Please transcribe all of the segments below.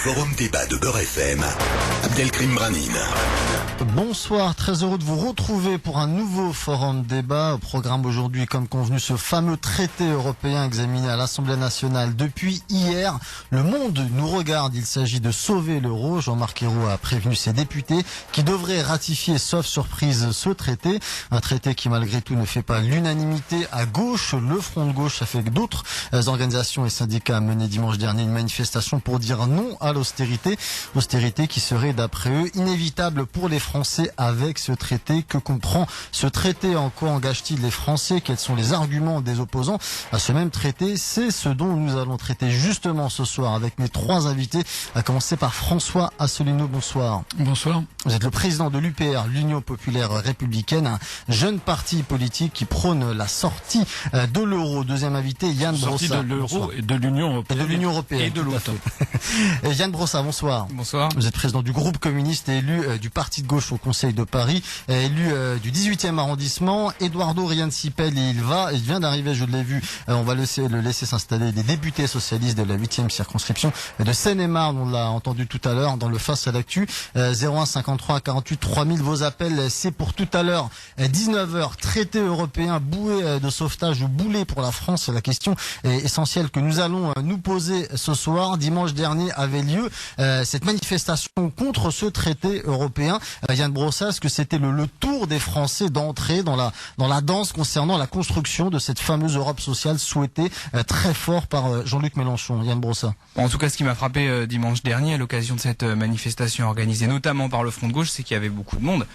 forum débat de Beurre FM, Abdelkrim Branine. Bonsoir, très heureux de vous retrouver pour un nouveau forum débat. Au programme aujourd'hui, comme convenu, ce fameux traité européen examiné à l'Assemblée nationale depuis hier. Le monde nous regarde, il s'agit de sauver l'euro. Jean-Marc Ayrault a prévenu ses députés qui devraient ratifier, sauf surprise, ce traité. Un traité qui malgré tout ne fait pas l'unanimité à gauche. Le Front de gauche a fait que d'autres organisations et syndicats mené dimanche dernier une manifestation pour dire non à l'austérité. Austérité qui serait d'après eux inévitable pour les Français avec ce traité. Que comprend ce traité? En quoi engage-t-il les Français? Quels sont les arguments des opposants à ce même traité? C'est ce dont nous allons traiter justement ce soir avec mes trois invités, à commencer par François Asselineau. Bonsoir. Bonsoir. Vous êtes le président de l'UPR, l'Union populaire républicaine, un jeune parti politique qui prône la sortie de l'euro. Deuxième invité, Yann Brossa. Sortie de l'euro et de l'Union européenne. Et de l'Union européenne. Et de l'OTAN. Yann Brossa, bonsoir. Bonsoir. Vous êtes président du groupe communiste et élu du parti de gauche au Conseil de Paris, élu du 18e arrondissement. Eduardo Riancipel, il vient d'arriver, je l'ai vu. On va le laisser s'installer. Des députés socialistes de la 8e circonscription de Seine-et-Marne, on l'a entendu tout à l'heure dans le Face à l'actu. 01 53 48 3000, vos appels, c'est pour tout à l'heure. 19h, traité européen, bouée de sauvetage ou boulet pour la France. La question est essentielle que nous allons nous poser ce soir. Dimanche dernier avait lieu cette manifestation contre ce traité européen. Yann Brossa, est-ce que c'était le tour des Français d'entrer dans la danse concernant la construction de cette fameuse Europe sociale souhaitée très fort par Jean-Luc Mélenchon? Yann Brossa. En tout cas, ce qui m'a frappé dimanche dernier à l'occasion de cette manifestation organisée notamment par le Front de gauche, c'est qu'il y avait beaucoup de monde.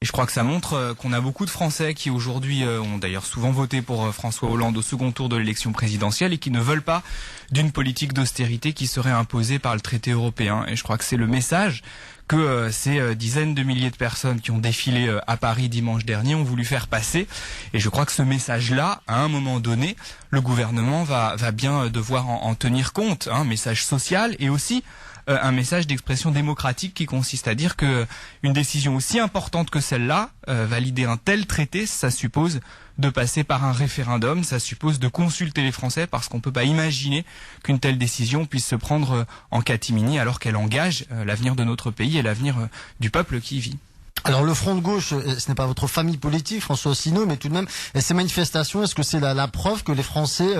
Et je crois que ça montre qu'on a beaucoup de Français qui aujourd'hui ont d'ailleurs souvent voté pour François Hollande au second tour de l'élection présidentielle et qui ne veulent pas d'une politique d'austérité qui serait imposée par le traité européen. Et je crois que c'est le message que ces dizaines de milliers de personnes qui ont défilé à Paris dimanche dernier ont voulu faire passer. Et je crois que ce message-là, à un moment donné, le gouvernement va bien devoir en tenir compte. Un message social et aussi un message d'expression démocratique qui consiste à dire que une décision aussi importante que celle-là, valider un tel traité, ça suppose de passer par un référendum, ça suppose de consulter les Français parce qu'on ne peut pas imaginer qu'une telle décision puisse se prendre en catimini alors qu'elle engage l'avenir de notre pays et l'avenir du peuple qui y vit. Alors le Front de gauche, ce n'est pas votre famille politique, François Asselineau, mais tout de même, ces manifestations, est-ce que c'est la preuve que les Français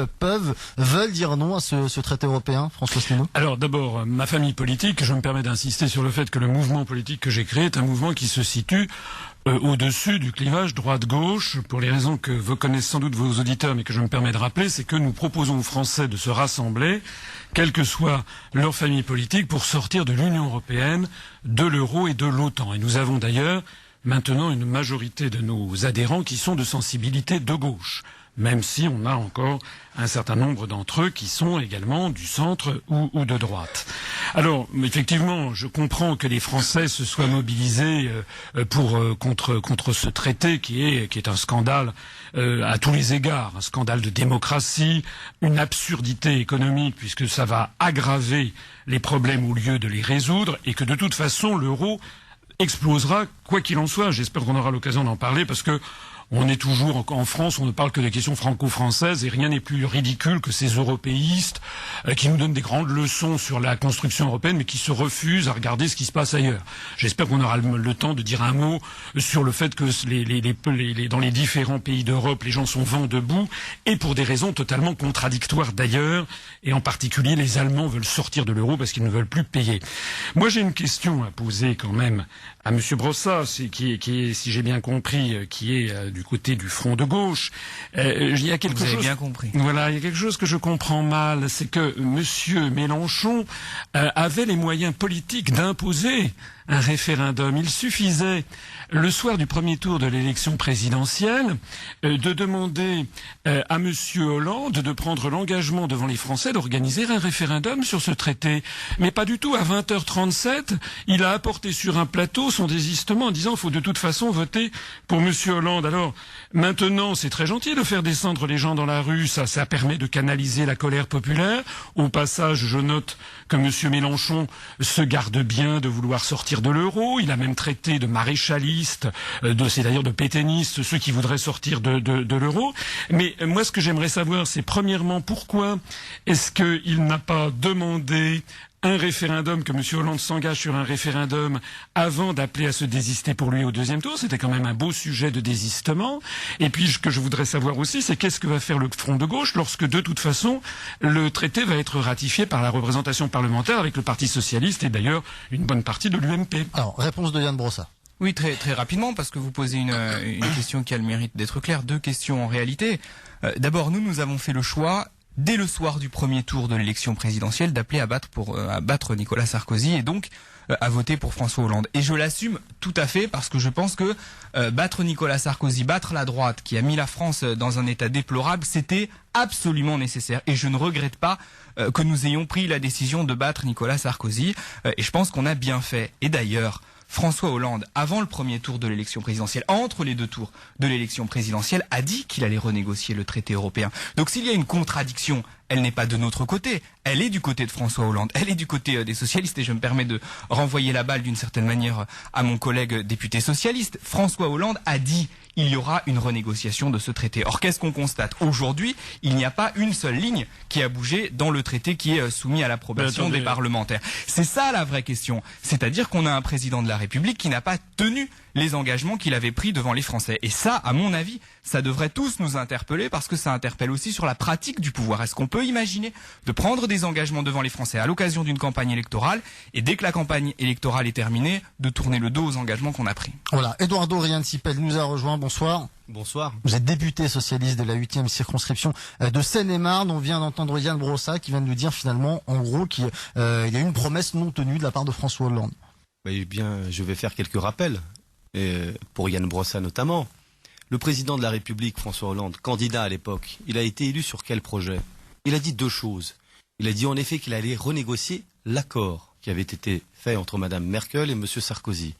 veulent dire non à ce traité européen, François Asselineau? Alors d'abord, ma famille politique, je me permets d'insister sur le fait que le mouvement politique que j'ai créé est un mouvement qui se situe au-dessus du clivage droite-gauche, pour les raisons que vous connaissez sans doute vos auditeurs, mais que je me permets de rappeler, c'est que nous proposons aux Français de se rassembler, quelle que soit leur famille politique, pour sortir de l'Union européenne, de l'euro et de l'OTAN. Et nous avons d'ailleurs maintenant une majorité de nos adhérents qui sont de sensibilité de gauche, même si on a encore un certain nombre d'entre eux qui sont également du centre ou de droite. Alors, effectivement, je comprends que les Français se soient mobilisés contre ce traité qui est un scandale à tous les égards, un scandale de démocratie, une absurdité économique puisque ça va aggraver les problèmes au lieu de les résoudre et que de toute façon l'euro explosera quoi qu'il en soit. J'espère qu'on aura l'occasion d'en parler parce que on est toujours en France, on ne parle que des questions franco-françaises et rien n'est plus ridicule que ces européistes qui nous donnent des grandes leçons sur la construction européenne mais qui se refusent à regarder ce qui se passe ailleurs. J'espère qu'on aura le temps de dire un mot sur le fait que dans les différents pays d'Europe, les gens sont vent debout et pour des raisons totalement contradictoires d'ailleurs et en particulier les Allemands veulent sortir de l'euro parce qu'ils ne veulent plus payer. Moi j'ai une question à poser quand même à Monsieur Brossa, qui est, si j'ai bien compris, qui est du côté du Front de gauche. Il y a quelque chose. Vous avez bien compris. Voilà, il y a quelque chose que je comprends mal, c'est que Monsieur Mélenchon avait les moyens politiques d'imposer un référendum. Il suffisait, le soir du premier tour de l'élection présidentielle, de demander à Monsieur Hollande de prendre l'engagement devant les Français d'organiser un référendum sur ce traité. Mais pas du tout. À 20h37, il a apporté sur un plateau son désistement en disant qu'il faut de toute façon voter pour Monsieur Hollande. Alors, maintenant, c'est très gentil de faire descendre les gens dans la rue. Ça permet de canaliser la colère populaire. Au passage, je note que Monsieur Mélenchon se garde bien de vouloir sortir de l'euro. Il a même traité de maréchalistes, c'est d'ailleurs de pétainistes, ceux qui voudraient sortir de l'euro. Mais moi, ce que j'aimerais savoir, c'est premièrement, pourquoi est-ce qu'il n'a pas demandé un référendum, que M. Hollande s'engage sur un référendum avant d'appeler à se désister pour lui au deuxième tour. C'était quand même un beau sujet de désistement. Et puis, ce que je voudrais savoir aussi, c'est qu'est-ce que va faire le Front de gauche lorsque, de toute façon, le traité va être ratifié par la représentation parlementaire avec le Parti socialiste et d'ailleurs une bonne partie de l'UMP. Alors, réponse de Yann Brossat. Oui, très rapidement, parce que vous posez une question qui a le mérite d'être claire. Deux questions en réalité. D'abord, nous avons fait le choix, dès le soir du premier tour de l'élection présidentielle, d'appeler à battre Nicolas Sarkozy et donc à voter pour François Hollande. Et je l'assume tout à fait parce que je pense que battre Nicolas Sarkozy, battre la droite qui a mis la France dans un état déplorable, c'était absolument nécessaire. Et je ne regrette pas que nous ayons pris la décision de battre Nicolas Sarkozy. Et je pense qu'on a bien fait. Et d'ailleurs, François Hollande, avant le premier tour de l'élection présidentielle, entre les deux tours de l'élection présidentielle, a dit qu'il allait renégocier le traité européen. Donc s'il y a une contradiction, elle n'est pas de notre côté, elle est du côté de François Hollande, elle est du côté des socialistes, et je me permets de renvoyer la balle d'une certaine manière à mon collègue député socialiste. François Hollande a dit il y aura une renégociation de ce traité. Or, qu'est-ce qu'on constate? Aujourd'hui, il n'y a pas une seule ligne qui a bougé dans le traité qui est soumis à l'approbation des parlementaires. C'est ça la vraie question. C'est-à-dire qu'on a un président de la République qui n'a pas tenu les engagements qu'il avait pris devant les Français. Et ça, à mon avis, ça devrait tous nous interpeller parce que ça interpelle aussi sur la pratique du pouvoir. Est-ce qu'on peut imaginer de prendre des engagements devant les Français à l'occasion d'une campagne électorale et dès que la campagne électorale est terminée, de tourner le dos aux engagements qu'on a pris? Voilà, Eduardo Riancipel nous a rejoint. Bonsoir. Bonsoir. Vous êtes député socialiste de la 8e circonscription de Seine-et-Marne. On vient d'entendre Yann Brossat qui vient de nous dire finalement, en gros, qu'il y a une promesse non tenue de la part de François Hollande. Eh bien, je vais faire quelques rappels, pour Yann Brossat notamment. Le président de la République, François Hollande, candidat à l'époque, il a été élu sur quel projet? Il a dit deux choses. Il a dit en effet qu'il allait renégocier l'accord qui avait été fait entre Madame Merkel et Monsieur Sarkozy.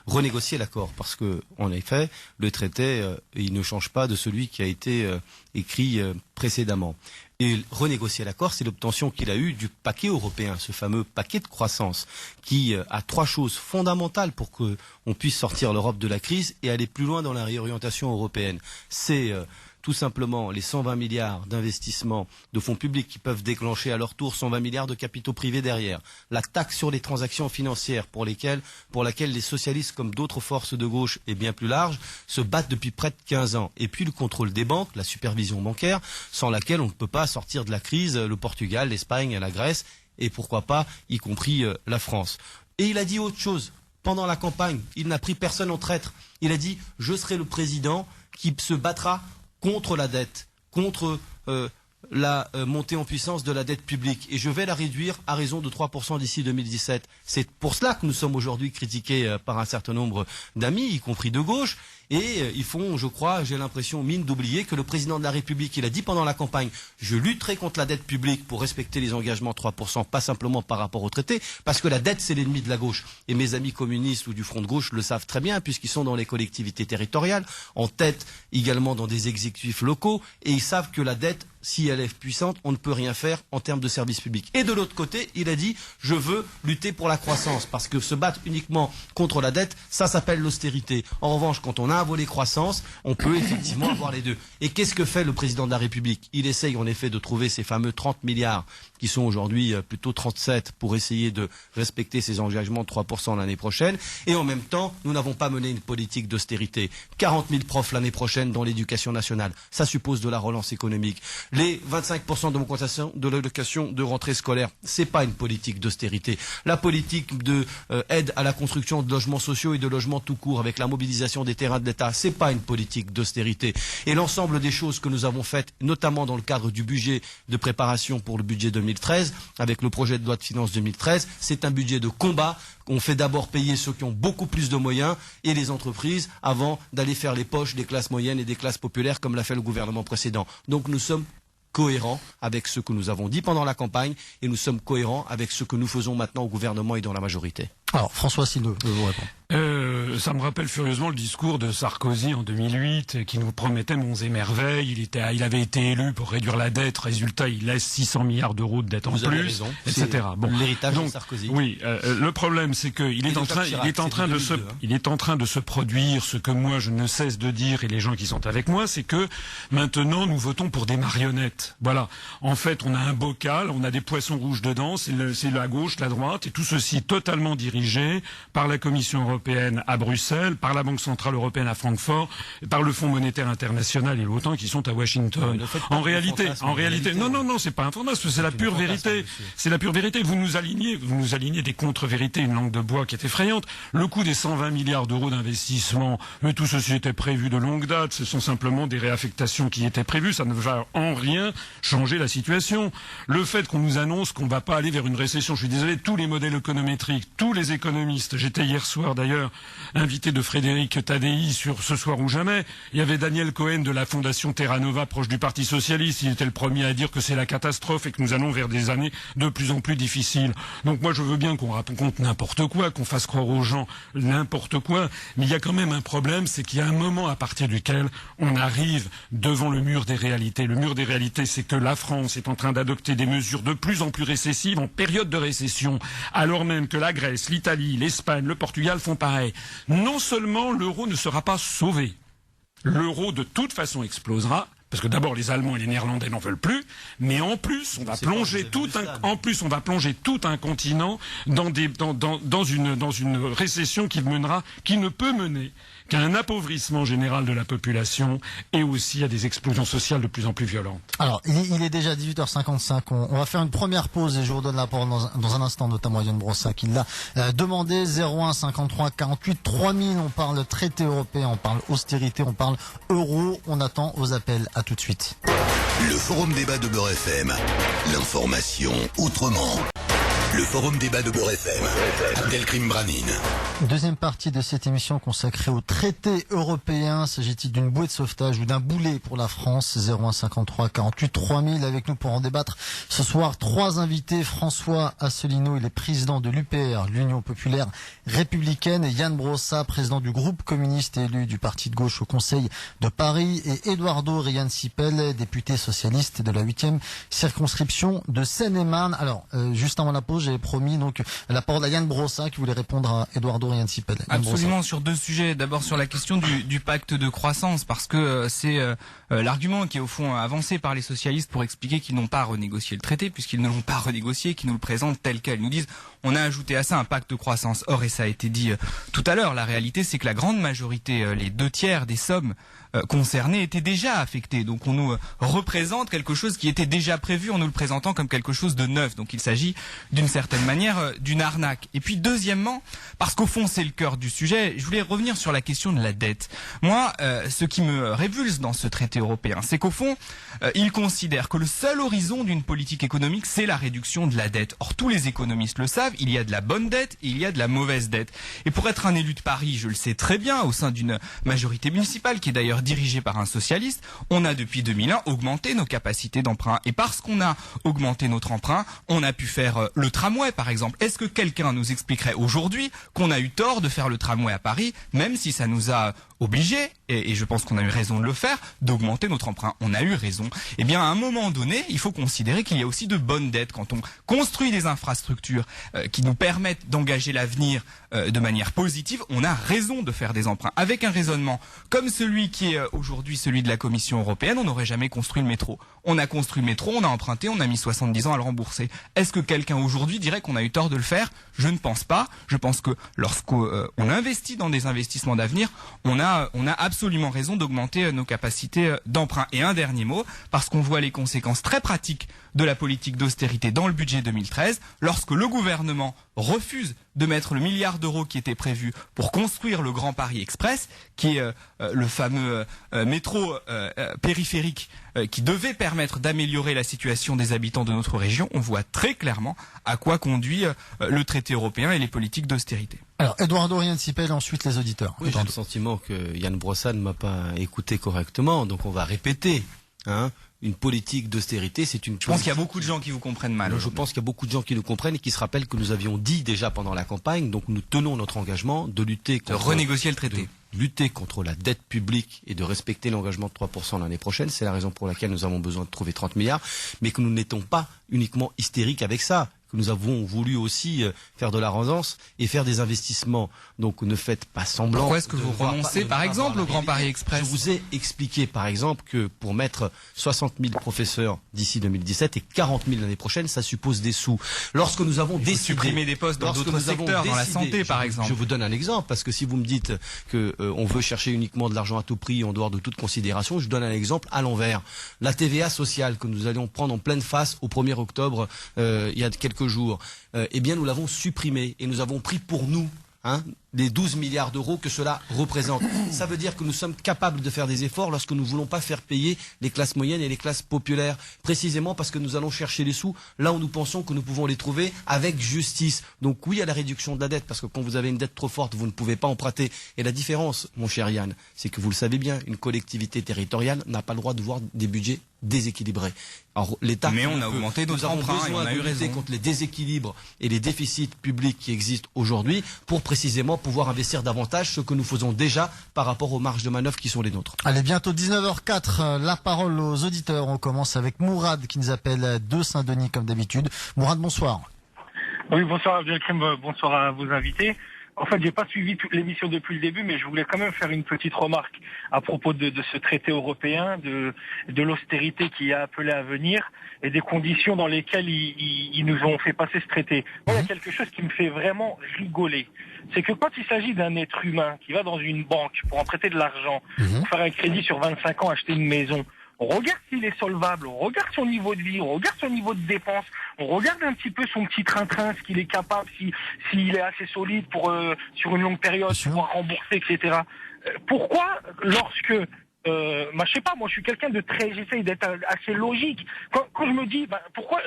Renégocier l'accord, parce que en effet, le traité, il ne change pas de celui qui a été écrit précédemment. Et renégocier l'accord, c'est l'obtention qu'il a eue du paquet européen, ce fameux paquet de croissance, qui a trois choses fondamentales pour qu'on puisse sortir l'Europe de la crise et aller plus loin dans la réorientation européenne. C'est tout simplement les 120 milliards d'investissements de fonds publics qui peuvent déclencher à leur tour 120 milliards de capitaux privés derrière. La taxe sur les transactions financières pour laquelle les socialistes comme d'autres forces de gauche et bien plus larges se battent depuis près de 15 ans. Et puis le contrôle des banques, la supervision bancaire, sans laquelle on ne peut pas sortir de la crise, le Portugal, l'Espagne, la Grèce et pourquoi pas, y compris la France. Et il a dit autre chose. Pendant la campagne, il n'a pris personne en traître. Il a dit « Je serai le président qui se battra contre la dette, contre la montée en puissance de la dette publique. Et je vais la réduire à raison de 3% d'ici 2017. C'est pour cela que nous sommes aujourd'hui critiqués par un certain nombre d'amis, y compris de gauche. Et ils font, je crois, j'ai l'impression, mine d'oublier que le président de la République, il a dit pendant la campagne, je lutterai contre la dette publique pour respecter les engagements 3%, pas simplement par rapport au traité, parce que la dette, c'est l'ennemi de la gauche. Et mes amis communistes ou du Front de gauche le savent très bien, puisqu'ils sont dans les collectivités territoriales, en tête également dans des exécutifs locaux, et ils savent que la dette, si elle est puissante, on ne peut rien faire en termes de services publics. Et de l'autre côté, il a dit, je veux lutter pour la croissance, parce que se battre uniquement contre la dette, ça s'appelle l'austérité. En revanche, quand on a un volet croissance, on peut effectivement avoir les deux. Et qu'est-ce que fait le président de la République? Il essaye en effet de trouver ces fameux 30 milliards, qui sont aujourd'hui plutôt 37, pour essayer de respecter ses engagements de 3% l'année prochaine. Et en même temps, nous n'avons pas mené une politique d'austérité. 40 000 profs l'année prochaine dans l'éducation nationale. Ça suppose de la relance économique. Les 25% d'augmentation de l'allocation de rentrée scolaire, c'est pas une politique d'austérité. La politique de aide à la construction de logements sociaux et de logements tout court avec la mobilisation des terrains de l'État, c'est pas une politique d'austérité. Et l'ensemble des choses que nous avons faites, notamment dans le cadre du budget de préparation pour le budget 2013, avec le projet de loi de finances 2013, c'est un budget de combat. On fait d'abord payer ceux qui ont beaucoup plus de moyens et les entreprises avant d'aller faire les poches des classes moyennes et des classes populaires comme l'a fait le gouvernement précédent. Donc nous sommes cohérents avec ce que nous avons dit pendant la campagne et nous sommes cohérents avec ce que nous faisons maintenant au gouvernement et dans la majorité. Alors François Asselineau, vous répondre. ça me rappelle furieusement le discours de Sarkozy en 2008, qui nous promettait monts et merveilles. Il avait été élu pour réduire la dette. Résultat, il laisse 600 milliards d'euros de dette en plus, raison. etc. Bon, l'héritage de Sarkozy. Oui, le problème, c'est qu'il est en train de se produire ce que moi je ne cesse de dire, et les gens qui sont avec moi, c'est que maintenant nous votons pour des marionnettes. Voilà. En fait, on a un bocal, on a des poissons rouges dedans, c'est la gauche, la droite, et tout ceci totalement dirigé par la Commission européenne à Bruxelles, par la Banque centrale européenne à Francfort, par le Fonds monétaire international et l'OTAN qui sont à Washington. En réalité, non, c'est pas un fantasme, c'est la pure vérité. C'est la pure vérité. Vous nous alignez des contre-vérités, une langue de bois qui est effrayante. Le coût des 120 milliards d'euros d'investissement, mais tout ceci était prévu de longue date. Ce sont simplement des réaffectations qui étaient prévues. Ça ne va en rien changer la situation. Le fait qu'on nous annonce qu'on va pas aller vers une récession, je suis désolé, tous les modèles économétriques, tous les économistes, j'étais hier soir d'ailleurs invité de Frédéric Tadei sur Ce soir ou jamais, il y avait Daniel Cohen de la fondation Terra Nova proche du Parti Socialiste, il était le premier à dire que c'est la catastrophe et que nous allons vers des années de plus en plus difficiles. Donc moi je veux bien qu'on raconte n'importe quoi, qu'on fasse croire aux gens n'importe quoi, mais il y a quand même un problème, c'est qu'il y a un moment à partir duquel on arrive devant le mur des réalités. Le mur des réalités, c'est que la France est en train d'adopter des mesures de plus en plus récessives en période de récession, alors même que la Grèce, l'Italie, l'Espagne, le Portugal font pareil. Non seulement l'euro ne sera pas sauvé, l'euro de toute façon explosera, parce que d'abord les Allemands et les Néerlandais n'en veulent plus, mais en plus on va plonger tout un continent dans une récession qui ne peut mener qu'à un appauvrissement général de la population et aussi à des explosions sociales de plus en plus violentes. Alors, il est déjà 18h55. On va faire une première pause et je vous redonne la parole dans un instant, notamment à Yann Brossa qui l'a demandé. 01 53 48 3000. On parle traité européen, on parle austérité, on parle euro. On attend aux appels. À tout de suite. Le forum débat de Beurre FM. L'information autrement. Le forum débat de Beurre FM. Abdelkrim Branine. Deuxième partie de cette émission consacrée au traité européen. S'agit-il d'une bouée de sauvetage ou d'un boulet pour la France? 01 53 48 3000. Avec nous pour en débattre ce soir, trois invités. François Asselineau, il est président de l'UPR, l'Union populaire républicaine. Et Yann Brossa, président du groupe communiste et élu du parti de gauche au Conseil de Paris. Et Eduardo Riancipel, député socialiste de la 8e circonscription de Seine-et-Marne. Alors, juste avant la pause, j'avais promis donc la parole à Yann Brossa qui voulait répondre à Eduardo Riancipel. Absolument, sur deux sujets. D'abord sur la question du pacte de croissance, parce que c'est l'argument qui est au fond avancé par les socialistes pour expliquer qu'ils n'ont pas renégocié le traité, puisqu'ils ne l'ont pas renégocié, qu'ils nous le présentent tel quel. Ils nous disent on a ajouté à ça un pacte de croissance. Or, et ça a été dit tout à l'heure, la réalité c'est que la grande majorité, les 2/3 des sommes concernés étaient déjà affectés. Donc on nous représente quelque chose qui était déjà prévu en nous le présentant comme quelque chose de neuf. Donc il s'agit d'une certaine manière d'une arnaque. Et puis deuxièmement, parce qu'au fond c'est le cœur du sujet, je voulais revenir sur la question de la dette. Moi, ce qui me révulse dans ce traité européen, c'est qu'au fond, il considère que le seul horizon d'une politique économique, c'est la réduction de la dette. Or tous les économistes le savent, il y a de la bonne dette et il y a de la mauvaise dette. Et pour être un élu de Paris, je le sais très bien, au sein d'une majorité municipale qui est d'ailleurs dirigé par un socialiste, on a depuis 2001 augmenté nos capacités d'emprunt. Et parce qu'on a augmenté notre emprunt, on a pu faire le tramway par exemple. Est-ce que quelqu'un nous expliquerait aujourd'hui qu'on a eu tort de faire le tramway à Paris, même si ça nous a obligés, et je pense qu'on a eu raison de le faire, d'augmenter notre emprunt? On a eu raison. Eh bien, à un moment donné, il faut considérer qu'il y a aussi de bonnes dettes. Quand on construit des infrastructures qui nous permettent d'engager l'avenir de manière positive, on a raison de faire des emprunts. Avec un raisonnement comme celui qui est aujourd'hui celui de la Commission européenne, on n'aurait jamais construit le métro. On a construit le métro, on a emprunté, on a mis 70 ans à le rembourser. Est-ce que quelqu'un aujourd'hui dirait qu'on a eu tort de le faire? Je ne pense pas. Je pense que lorsqu'on investit dans des investissements d'avenir, on a absolument raison d'augmenter nos capacités d'emprunt. Et un dernier mot, parce qu'on voit les conséquences très pratiques de la politique d'austérité dans le budget 2013, lorsque le gouvernement refuse de mettre le milliard d'euros qui était prévu pour construire le Grand Paris Express, qui est le fameux métro périphérique qui devait permettre d'améliorer la situation des habitants de notre région, on voit très clairement à quoi conduit le traité européen et les politiques d'austérité. Alors, Eduardo Riancipel, ensuite les auditeurs. Oui, j'ai le sentiment que Yann Brossa ne m'a pas écouté correctement, donc on va répéter. une politique d'austérité, c'est une... Je pense qu'il y a beaucoup de gens qui vous comprennent mal. Je pense qu'il y a beaucoup de gens qui nous comprennent et qui se rappellent que nous avions dit déjà pendant la campagne, donc nous tenons notre engagement de lutter contre... De renégocier le traité. De lutter contre la dette publique et de respecter l'engagement de 3% l'année prochaine. C'est la raison pour laquelle nous avons besoin de trouver 30 milliards, mais que nous n'étions pas uniquement hystériques avec ça, que nous avons voulu aussi faire de la relance et faire des investissements. Donc ne faites pas semblant. Pourquoi est-ce que vous renoncez par exemple au Grand Paris Express? Je vous ai expliqué par exemple que pour mettre 60 000 professeurs d'ici 2017 et 40 000 l'année prochaine, ça suppose des sous. Lorsque nous avons décidé... supprimer des postes dans d'autres secteurs, dans la santé par exemple. Je vous donne un exemple, parce que si vous me dites que on veut chercher uniquement de l'argent à tout prix en dehors de toute considération, je donne un exemple à l'envers. La TVA sociale que nous allions prendre en pleine face au 1er octobre il y a quelques jours, eh bien nous l'avons supprimée et nous avons pris pour nous les 12 milliards d'euros que cela représente. Ça veut dire que nous sommes capables de faire des efforts lorsque nous ne voulons pas faire payer les classes moyennes et les classes populaires, précisément parce que nous allons chercher les sous là où nous pensons que nous pouvons les trouver avec justice. Donc oui à la réduction de la dette, parce que quand vous avez une dette trop forte, vous ne pouvez pas emprunter. Et la différence, mon cher Yann, c'est que vous le savez bien, une collectivité territoriale n'a pas le droit de voir des budgets déséquilibrés. Alors l'État... Mais on a augmenté nos emprunts et on a eu raison contre les déséquilibres et les déficits publics qui existent aujourd'hui pour précisément pouvoir investir davantage, ce que nous faisons déjà par rapport aux marges de manœuvre qui sont les nôtres. Allez, bientôt 19h04, la parole aux auditeurs. On commence avec Mourad qui nous appelle de Saint-Denis comme d'habitude. Mourad, bonsoir. Oui, bonsoir Abdelkrim, bonsoir à vos invités. En fait, j'ai pas suivi toute l'émission depuis le début, mais je voulais quand même faire une petite remarque à propos de ce traité européen, de l'austérité qui est appelée à venir et des conditions dans lesquelles ils nous ont fait passer ce traité. Moi, il y a quelque chose qui me fait vraiment rigoler. C'est que quand il s'agit d'un être humain qui va dans une banque pour emprunter de l'argent, pour faire un crédit sur 25 ans, acheter une maison, on regarde s'il est solvable, on regarde son niveau de vie, on regarde son niveau de dépense, on regarde un petit peu son petit train-train, ce qu'il est capable, s'il est assez solide pour sur une longue période, pouvoir rembourser, etc. Pourquoi, lorsque je sais pas, moi je suis quelqu'un de très, j'essaye d'être assez logique. Quand je me dis, pourquoi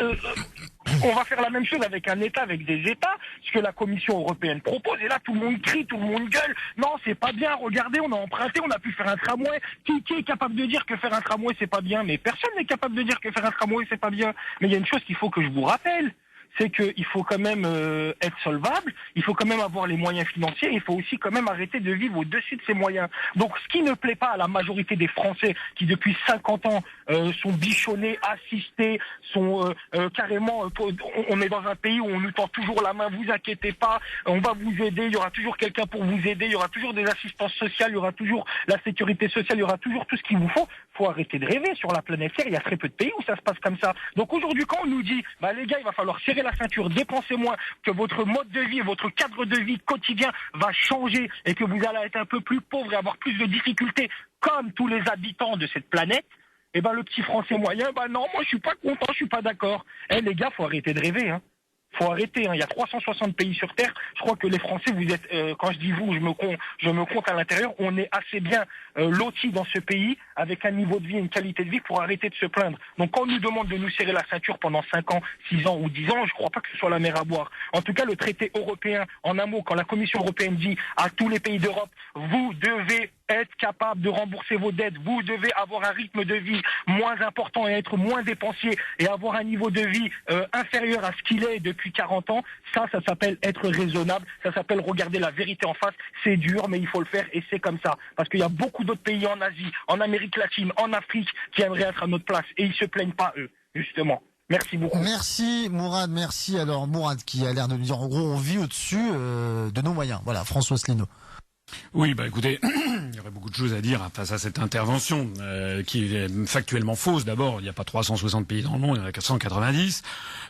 on va faire la même chose avec un État, avec des États, ce que la Commission européenne propose, et là tout le monde crie, tout le monde gueule, non c'est pas bien, regardez, on a emprunté, on a pu faire un tramway, qui est capable de dire que faire un tramway c'est pas bien? Mais personne n'est capable de dire que faire un tramway c'est pas bien. Mais il y a une chose qu'il faut que je vous rappelle, c'est qu'il faut quand même être solvable, il faut quand même avoir les moyens financiers, il faut aussi quand même arrêter de vivre au-dessus de ces moyens. Donc ce qui ne plaît pas à la majorité des Français qui depuis 50 ans sont bichonnés, assistés, sont carrément... on est dans un pays où on nous tend toujours la main, vous inquiétez pas, on va vous aider, il y aura toujours quelqu'un pour vous aider, il y aura toujours des assistances sociales, il y aura toujours la sécurité sociale, il y aura toujours tout ce qu'il vous faut. Faut arrêter de rêver. Sur la planète Terre, il y a très peu de pays où ça se passe comme ça. Donc aujourd'hui, quand on nous dit, les gars, il va falloir serrer la ceinture, dépenser moins, que votre mode de vie, votre cadre de vie quotidien va changer et que vous allez être un peu plus pauvre et avoir plus de difficultés comme tous les habitants de cette planète, le petit Français moyen, non, moi je suis pas content, je suis pas d'accord. Les gars, faut arrêter de rêver, Faut arrêter, Il y a 360 pays sur Terre. Je crois que les Français, vous êtes, quand je dis vous, je me compte à l'intérieur, on est assez bien lotis dans ce pays, avec un niveau de vie, une qualité de vie pour arrêter de se plaindre. Donc quand on nous demande de nous serrer la ceinture pendant 5 ans, 6 ans ou 10 ans, je crois pas que ce soit la mer à boire. En tout cas, le traité européen, en un mot, quand la Commission européenne dit à tous les pays d'Europe, vous devez être capable de rembourser vos dettes, vous devez avoir un rythme de vie moins important et être moins dépensier et avoir un niveau de vie inférieur à ce qu'il est depuis 40 ans, ça s'appelle être raisonnable, ça s'appelle regarder la vérité en face. C'est dur, mais il faut le faire et c'est comme ça. Parce qu'il y a beaucoup d'autres pays en Asie, en Amérique latine, en Afrique qui aimeraient être à notre place et ils se plaignent pas eux, justement. Merci beaucoup. Merci Mourad, merci. Alors Mourad qui a l'air de nous dire en gros on vit au-dessus de nos moyens. Voilà, François Asselineau. Oui, écoutez, il y aurait beaucoup de choses à dire face à cette intervention qui est factuellement fausse. D'abord, il n'y a pas 360 pays dans le monde, il y en a 490.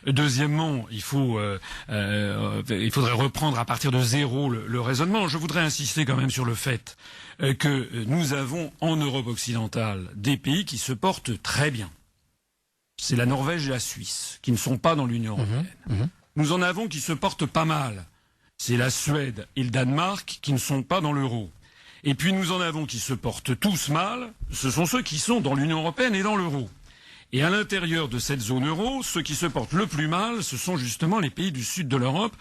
Deuxièmement, il faudrait reprendre à partir de zéro le raisonnement. Je voudrais insister quand même sur le fait que nous avons en Europe occidentale des pays qui se portent très bien. C'est la Norvège et la Suisse qui ne sont pas dans l'Union européenne. Nous en avons qui se portent pas mal. C'est la Suède et le Danemark qui ne sont pas dans l'euro. Et puis nous en avons qui se portent tous mal, ce sont ceux qui sont dans l'Union européenne et dans l'euro. Et à l'intérieur de cette zone euro, ceux qui se portent le plus mal, ce sont justement les pays du sud de l'Europe.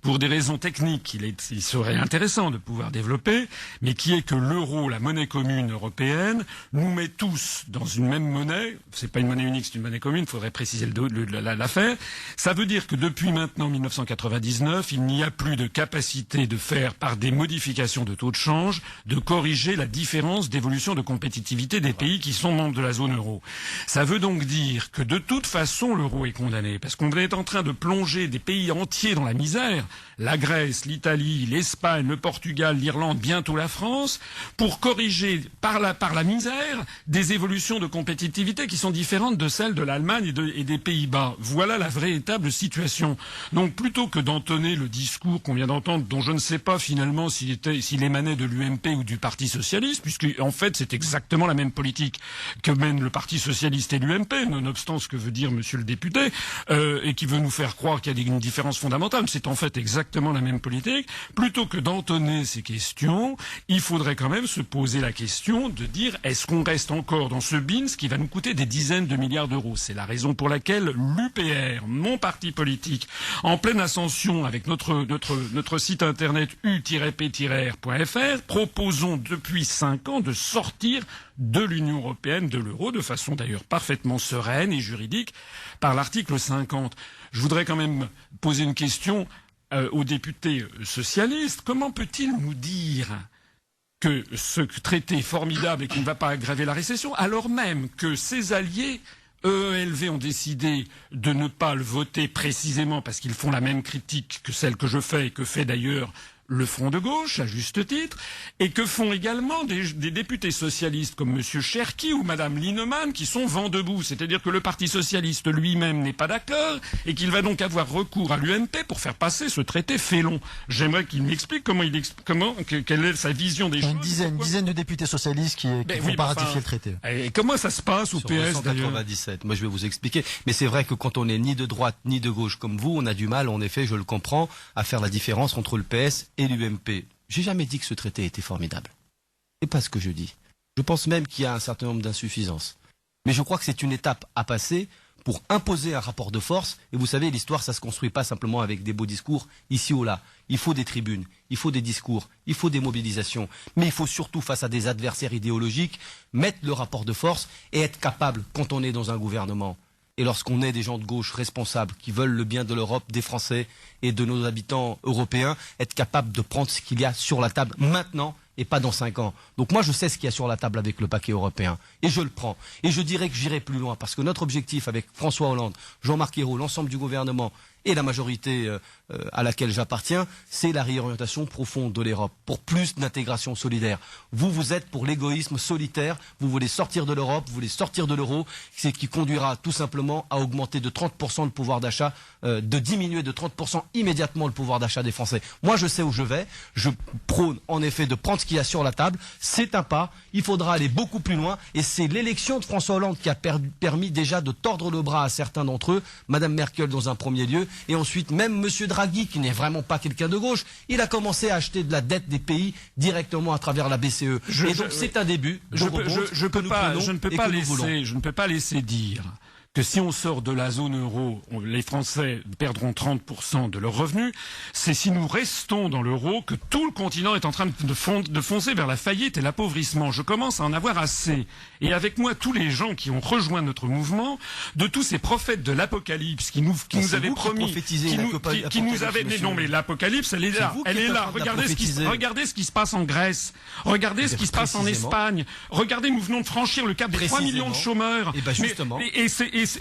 pour des raisons techniques, il serait intéressant de pouvoir développer, mais qui est que l'euro, la monnaie commune européenne, nous met tous dans une même monnaie. C'est pas une monnaie unique, c'est une monnaie commune. Il faudrait préciser l'affaire. Ça veut dire que depuis maintenant 1999, il n'y a plus de capacité de faire, par des modifications de taux de change, de corriger la différence d'évolution de compétitivité des pays qui sont membres de la zone euro. Ça veut donc dire que de toute façon, l'euro est condamné, parce qu'on est en train de plonger des pays entiers dans la misère, la Grèce, l'Italie, l'Espagne, le Portugal, l'Irlande, bientôt la France, pour corriger par la misère des évolutions de compétitivité qui sont différentes de celles de l'Allemagne et des Pays-Bas. Voilà la véritable situation. Donc plutôt que d'entonner le discours qu'on vient d'entendre, dont je ne sais pas finalement s'il émanait de l'UMP ou du Parti Socialiste, puisque en fait c'est exactement la même politique que mène le Parti Socialiste et l'UMP, nonobstant ce que veut dire monsieur le député, et qui veut nous faire croire qu'il y a une différence fondamentale. C'est en fait exactement la même politique. Plutôt que d'entonner ces questions, il faudrait quand même se poser la question de dire est-ce qu'on reste encore dans ce BINS qui va nous coûter des dizaines de milliards d'euros. C'est la raison pour laquelle l'UPR, mon parti politique, en pleine ascension avec notre site internet u-p-r.fr, proposons depuis 5 ans de sortir de l'Union européenne, de l'euro, de façon d'ailleurs parfaitement sereine et juridique, par l'article 50. Je voudrais quand même poser une question aux députés socialistes. Comment peut-il nous dire que ce traité est formidable et qu'il ne va pas aggraver la récession, alors même que ses alliés EELV ont décidé de ne pas le voter précisément parce qu'ils font la même critique que celle que je fais et que fait d'ailleurs le Front de gauche, à juste titre, et que font également des députés socialistes comme M. Cherki ou Mme Linemann qui sont vent debout. C'est-à-dire que le Parti socialiste lui-même n'est pas d'accord et qu'il va donc avoir recours à l'UMP pour faire passer ce traité félon. J'aimerais qu'il m'explique quelle est sa vision des choses. Une dizaine de députés socialistes qui vont pas ratifier le traité. Et comment ça se passe au PS d'ailleurs ? 197. Moi je vais vous expliquer. Mais c'est vrai que quand on n'est ni de droite ni de gauche comme vous, on a du mal, en effet, je le comprends, à faire la différence entre le PS et l'UMP. J'ai jamais dit que ce traité était formidable. C'est pas ce que je dis. Je pense même qu'il y a un certain nombre d'insuffisances. Mais je crois que c'est une étape à passer pour imposer un rapport de force. Et vous savez, l'histoire, ça se construit pas simplement avec des beaux discours ici ou là. Il faut des tribunes, il faut des discours, il faut des mobilisations. Mais il faut surtout, face à des adversaires idéologiques, mettre le rapport de force et être capable, quand on est dans un gouvernement, et lorsqu'on est des gens de gauche responsables qui veulent le bien de l'Europe, des Français et de nos habitants européens, être capable de prendre ce qu'il y a sur la table maintenant et pas dans 5 ans. Donc moi je sais ce qu'il y a sur la table avec le paquet européen et je le prends. Et je dirais que j'irai plus loin parce que notre objectif avec François Hollande, Jean-Marc Ayrault, l'ensemble du gouvernement et la majorité à laquelle j'appartiens, c'est la réorientation profonde de l'Europe pour plus d'intégration solidaire. Vous êtes pour l'égoïsme solitaire, vous voulez sortir de l'Europe, vous voulez sortir de l'euro, c'est qui conduira tout simplement à augmenter de 30% le pouvoir d'achat, de diminuer de 30% immédiatement le pouvoir d'achat des Français. Moi je sais où je vais, je prône en effet de prendre ce qu'il y a sur la table, c'est un pas, il faudra aller beaucoup plus loin et c'est l'élection de François Hollande qui a permis déjà de tordre le bras à certains d'entre eux, Madame Merkel dans un premier lieu, et ensuite même Monsieur Draghi, qui n'est vraiment pas quelqu'un de gauche, il a commencé à acheter de la dette des pays directement à travers la BCE. C'est un début. Je ne peux pas laisser dire que si on sort de la zone euro, les Français perdront 30% de leurs revenus. C'est si nous restons dans l'euro que tout le continent est en train de foncer vers la faillite et l'appauvrissement. Je commence à en avoir assez. Et avec moi, tous les gens qui ont rejoint notre mouvement, de tous ces prophètes de l'apocalypse qui nous avaient promis, qui nous avaient... Mais non, mais l'apocalypse, elle est là. Elle est là. Regardez ce qui se passe en Grèce. Regardez ce qui se passe en Espagne. Regardez, nous venons de franchir le cap des 3 millions de chômeurs. Et ben justement.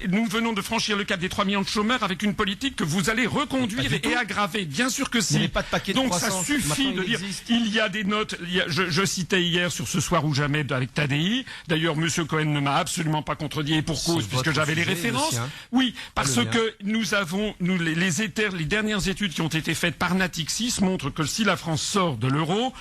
Nous venons de franchir le cap des 3 millions de chômeurs avec une politique que vous allez reconduire et aggraver. Bien sûr que si. Donc ça suffit de dire, il y a des notes, je citais hier sur Ce soir ou jamais avec Tadei. D'ailleurs, Monsieur Cohen ne m'a absolument pas contredit et pour cause, puisque j'avais les références. Oui, parce que nous avons, les dernières études qui ont été faites par Natixis montrent que si la France sort de l'euro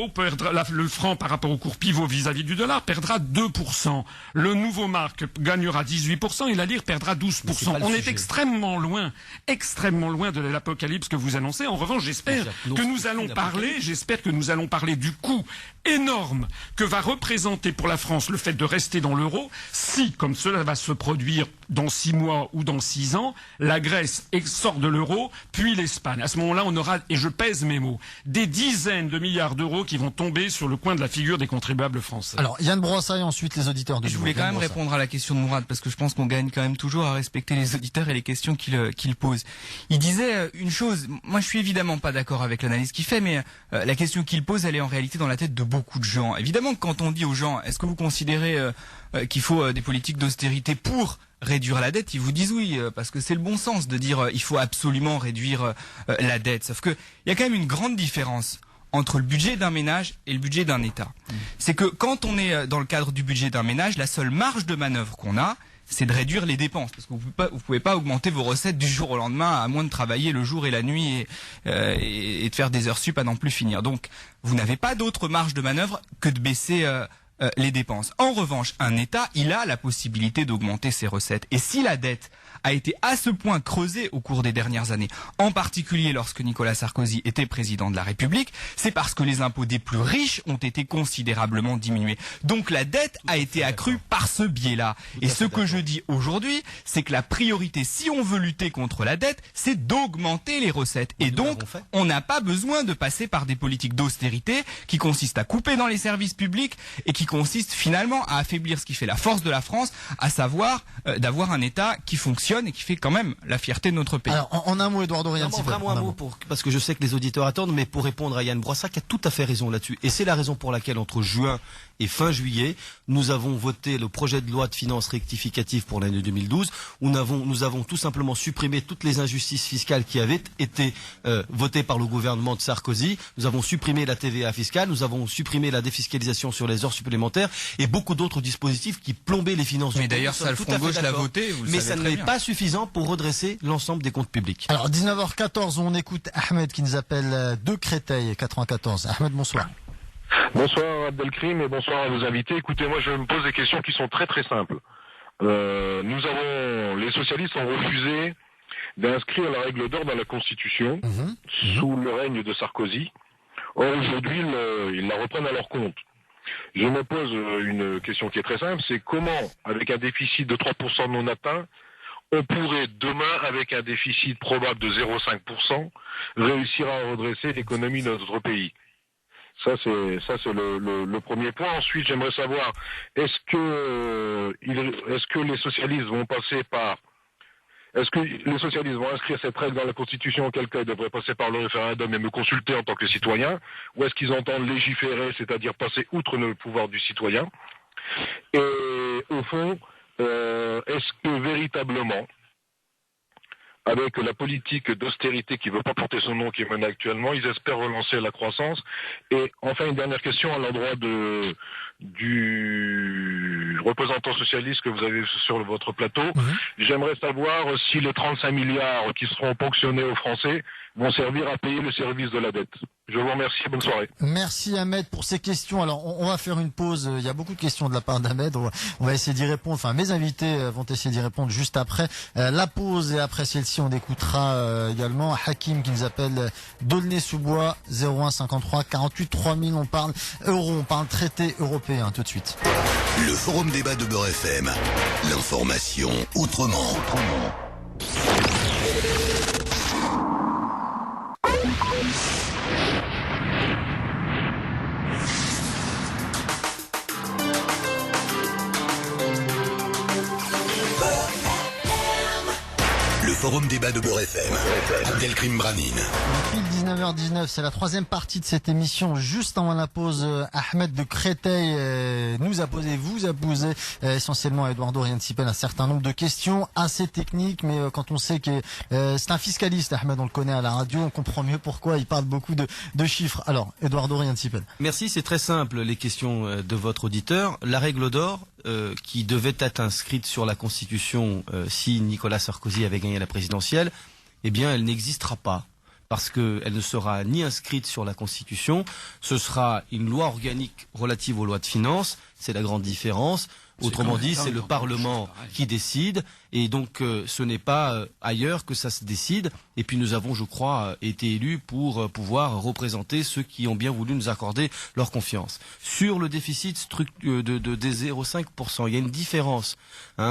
perdra, le franc par rapport au cours pivot vis-à-vis du dollar perdra 2%. Le nouveau marque gagnera 18%. Et la lire perdra 12%. On est extrêmement loin de l'apocalypse que vous annoncez. En revanche, j'espère que nous allons parler du coût énorme que va représenter pour la France le fait de rester dans l'euro si, comme cela va se produire dans 6 mois ou dans 6 ans, la Grèce sort de l'euro, puis l'Espagne. À ce moment-là, on aura, et je pèse mes mots, des dizaines de milliards d'euros qui vont tomber sur le coin de la figure des contribuables français. Alors, Yann Brossaille, ensuite les auditeurs de Je voulais quand même répondre à la question de Mourad, parce que je pense qu'on gagne quand même toujours à respecter les auditeurs et les questions qu'il pose. Il disait une chose, moi je suis évidemment pas d'accord avec l'analyse qu'il fait, mais la question qu'il pose, elle est en réalité dans la tête de beaucoup de gens. Évidemment que quand on dit aux gens, est-ce que vous considérez qu'il faut des politiques d'austérité pour réduire la dette, ils vous disent oui, parce que c'est le bon sens de dire il faut absolument réduire la dette. Sauf que il y a quand même une grande différence entre le budget d'un ménage et le budget d'un État. C'est que quand on est dans le cadre du budget d'un ménage, la seule marge de manœuvre qu'on a, c'est de réduire les dépenses, parce que vous pouvez pas augmenter vos recettes du jour au lendemain, à moins de travailler le jour et la nuit et de faire des heures sup à n'en plus finir. Donc, vous n'avez pas d'autre marge de manœuvre que de baisser les dépenses. En revanche, un État, il a la possibilité d'augmenter ses recettes. Et si la dette a été à ce point creusée au cours des dernières années, en particulier lorsque Nicolas Sarkozy était président de la République, c'est parce que les impôts des plus riches ont été considérablement diminués. Donc la dette a été accrue par ce biais-là. Et ce que je dis aujourd'hui, c'est que la priorité, si on veut lutter contre la dette, c'est d'augmenter les recettes. Et donc, on n'a pas besoin de passer par des politiques d'austérité qui consistent à couper dans les services publics et qui consistent finalement à affaiblir ce qui fait la force de la France, à savoir d'avoir un État qui fonctionne et qui fait quand même la fierté de notre pays. Alors, en un mot, Eduardo Riancibel. Vraiment un mot, parce que je sais que les auditeurs attendent, mais pour répondre à Yann Brossaille, qui a tout à fait raison là-dessus. Et c'est la raison pour laquelle, entre juin et fin juillet, nous avons voté le projet de loi de finances rectificative pour l'année 2012, où nous avons tout simplement supprimé toutes les injustices fiscales qui avaient été votées par le gouvernement de Sarkozy. Nous avons supprimé la TVA fiscale, nous avons supprimé la défiscalisation sur les heures supplémentaires et beaucoup d'autres dispositifs qui plombaient les finances. Mais d'ailleurs, ça, le Front de Gauche l'a voté. Mais ça n'est pas suffisant pour redresser l'ensemble des comptes publics. Alors, 19h14, on écoute Ahmed qui nous appelle de Créteil, 94. Ahmed, bonsoir. Bonsoir Abdelkrim et bonsoir à vos invités. Écoutez, moi je me pose des questions qui sont très très simples. Les socialistes ont refusé d'inscrire la règle d'or dans la Constitution sous le règne de Sarkozy. Or aujourd'hui, ils la reprennent à leur compte. Je me pose une question qui est très simple, c'est comment, avec un déficit de 3% non atteint, on pourrait demain, avec un déficit probable de 0,5%, réussir à redresser l'économie de notre pays. Ça c'est le premier point. Ensuite, j'aimerais savoir est-ce que les socialistes vont inscrire cette règle dans la Constitution, auquel cas ils devraient passer par le référendum et me consulter en tant que citoyen, ou est-ce qu'ils entendent légiférer, c'est-à-dire passer outre le pouvoir du citoyen? Et au fond, est-ce que véritablement, avec la politique d'austérité qui ne veut pas porter son nom qui est menée actuellement, ils espèrent relancer la croissance? Et enfin, une dernière question à l'endroit du représentant socialiste que vous avez sur votre plateau. J'aimerais savoir si les 35 milliards qui seront ponctionnés aux Français vont servir à payer le service de la dette. Je vous remercie et bonne soirée. Merci Ahmed pour ces questions. Alors on va faire une pause. Il y a beaucoup de questions de la part d'Ahmed. On va essayer d'y répondre. Enfin, mes invités vont essayer d'y répondre juste après la pause. Et après celle-ci, on écoutera également Hakim qui nous appelle d'Aulnay-sous-Bois, 01 53 48 3000. On parle euro, on parle traité européen. Tout de suite. Le forum débat de Beurre FM. L'information autrement. Le forum débat de Beurre FM. Abdelkrim Branine. Pile 19h19, c'est la troisième partie de cette émission. Juste avant la pause, Ahmed de Créteil vous a posé essentiellement à Eduardo Riancibel un certain nombre de questions assez techniques, mais quand on sait que c'est un fiscaliste, Ahmed, on le connaît à la radio, on comprend mieux pourquoi il parle beaucoup de chiffres. Alors, Eduardo Riancibel. Merci, c'est très simple les questions de votre auditeur. La règle d'or qui devait être inscrite sur la Constitution si Nicolas Sarkozy avait gagné la présidentielle, eh bien elle n'existera pas. Parce qu'elle ne sera ni inscrite sur la Constitution, ce sera une loi organique relative aux lois de finances, c'est la grande différence. Autrement dit, c'est le Parlement qui décide, Et donc ce n'est pas ailleurs que ça se décide. Et puis nous avons, je crois, été élus pour pouvoir représenter ceux qui ont bien voulu nous accorder leur confiance. Sur le déficit des 0,5%, il y a une différence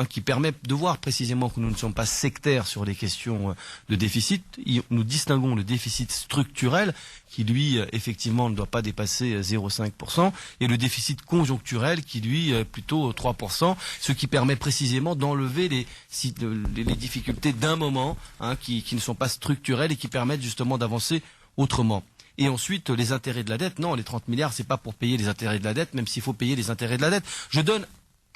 qui permet de voir précisément que nous ne sommes pas sectaires sur les questions de déficit. Nous distinguons le déficit structurel qui lui effectivement ne doit pas dépasser 0,5% et le déficit conjoncturel qui lui plutôt 3%, ce qui permet précisément d'enlever les difficultés d'un moment qui ne sont pas structurelles et qui permettent justement d'avancer autrement. Et ensuite, les intérêts de la dette, non, les 30 milliards, c'est pas pour payer les intérêts de la dette, même s'il faut payer les intérêts de la dette. Je donne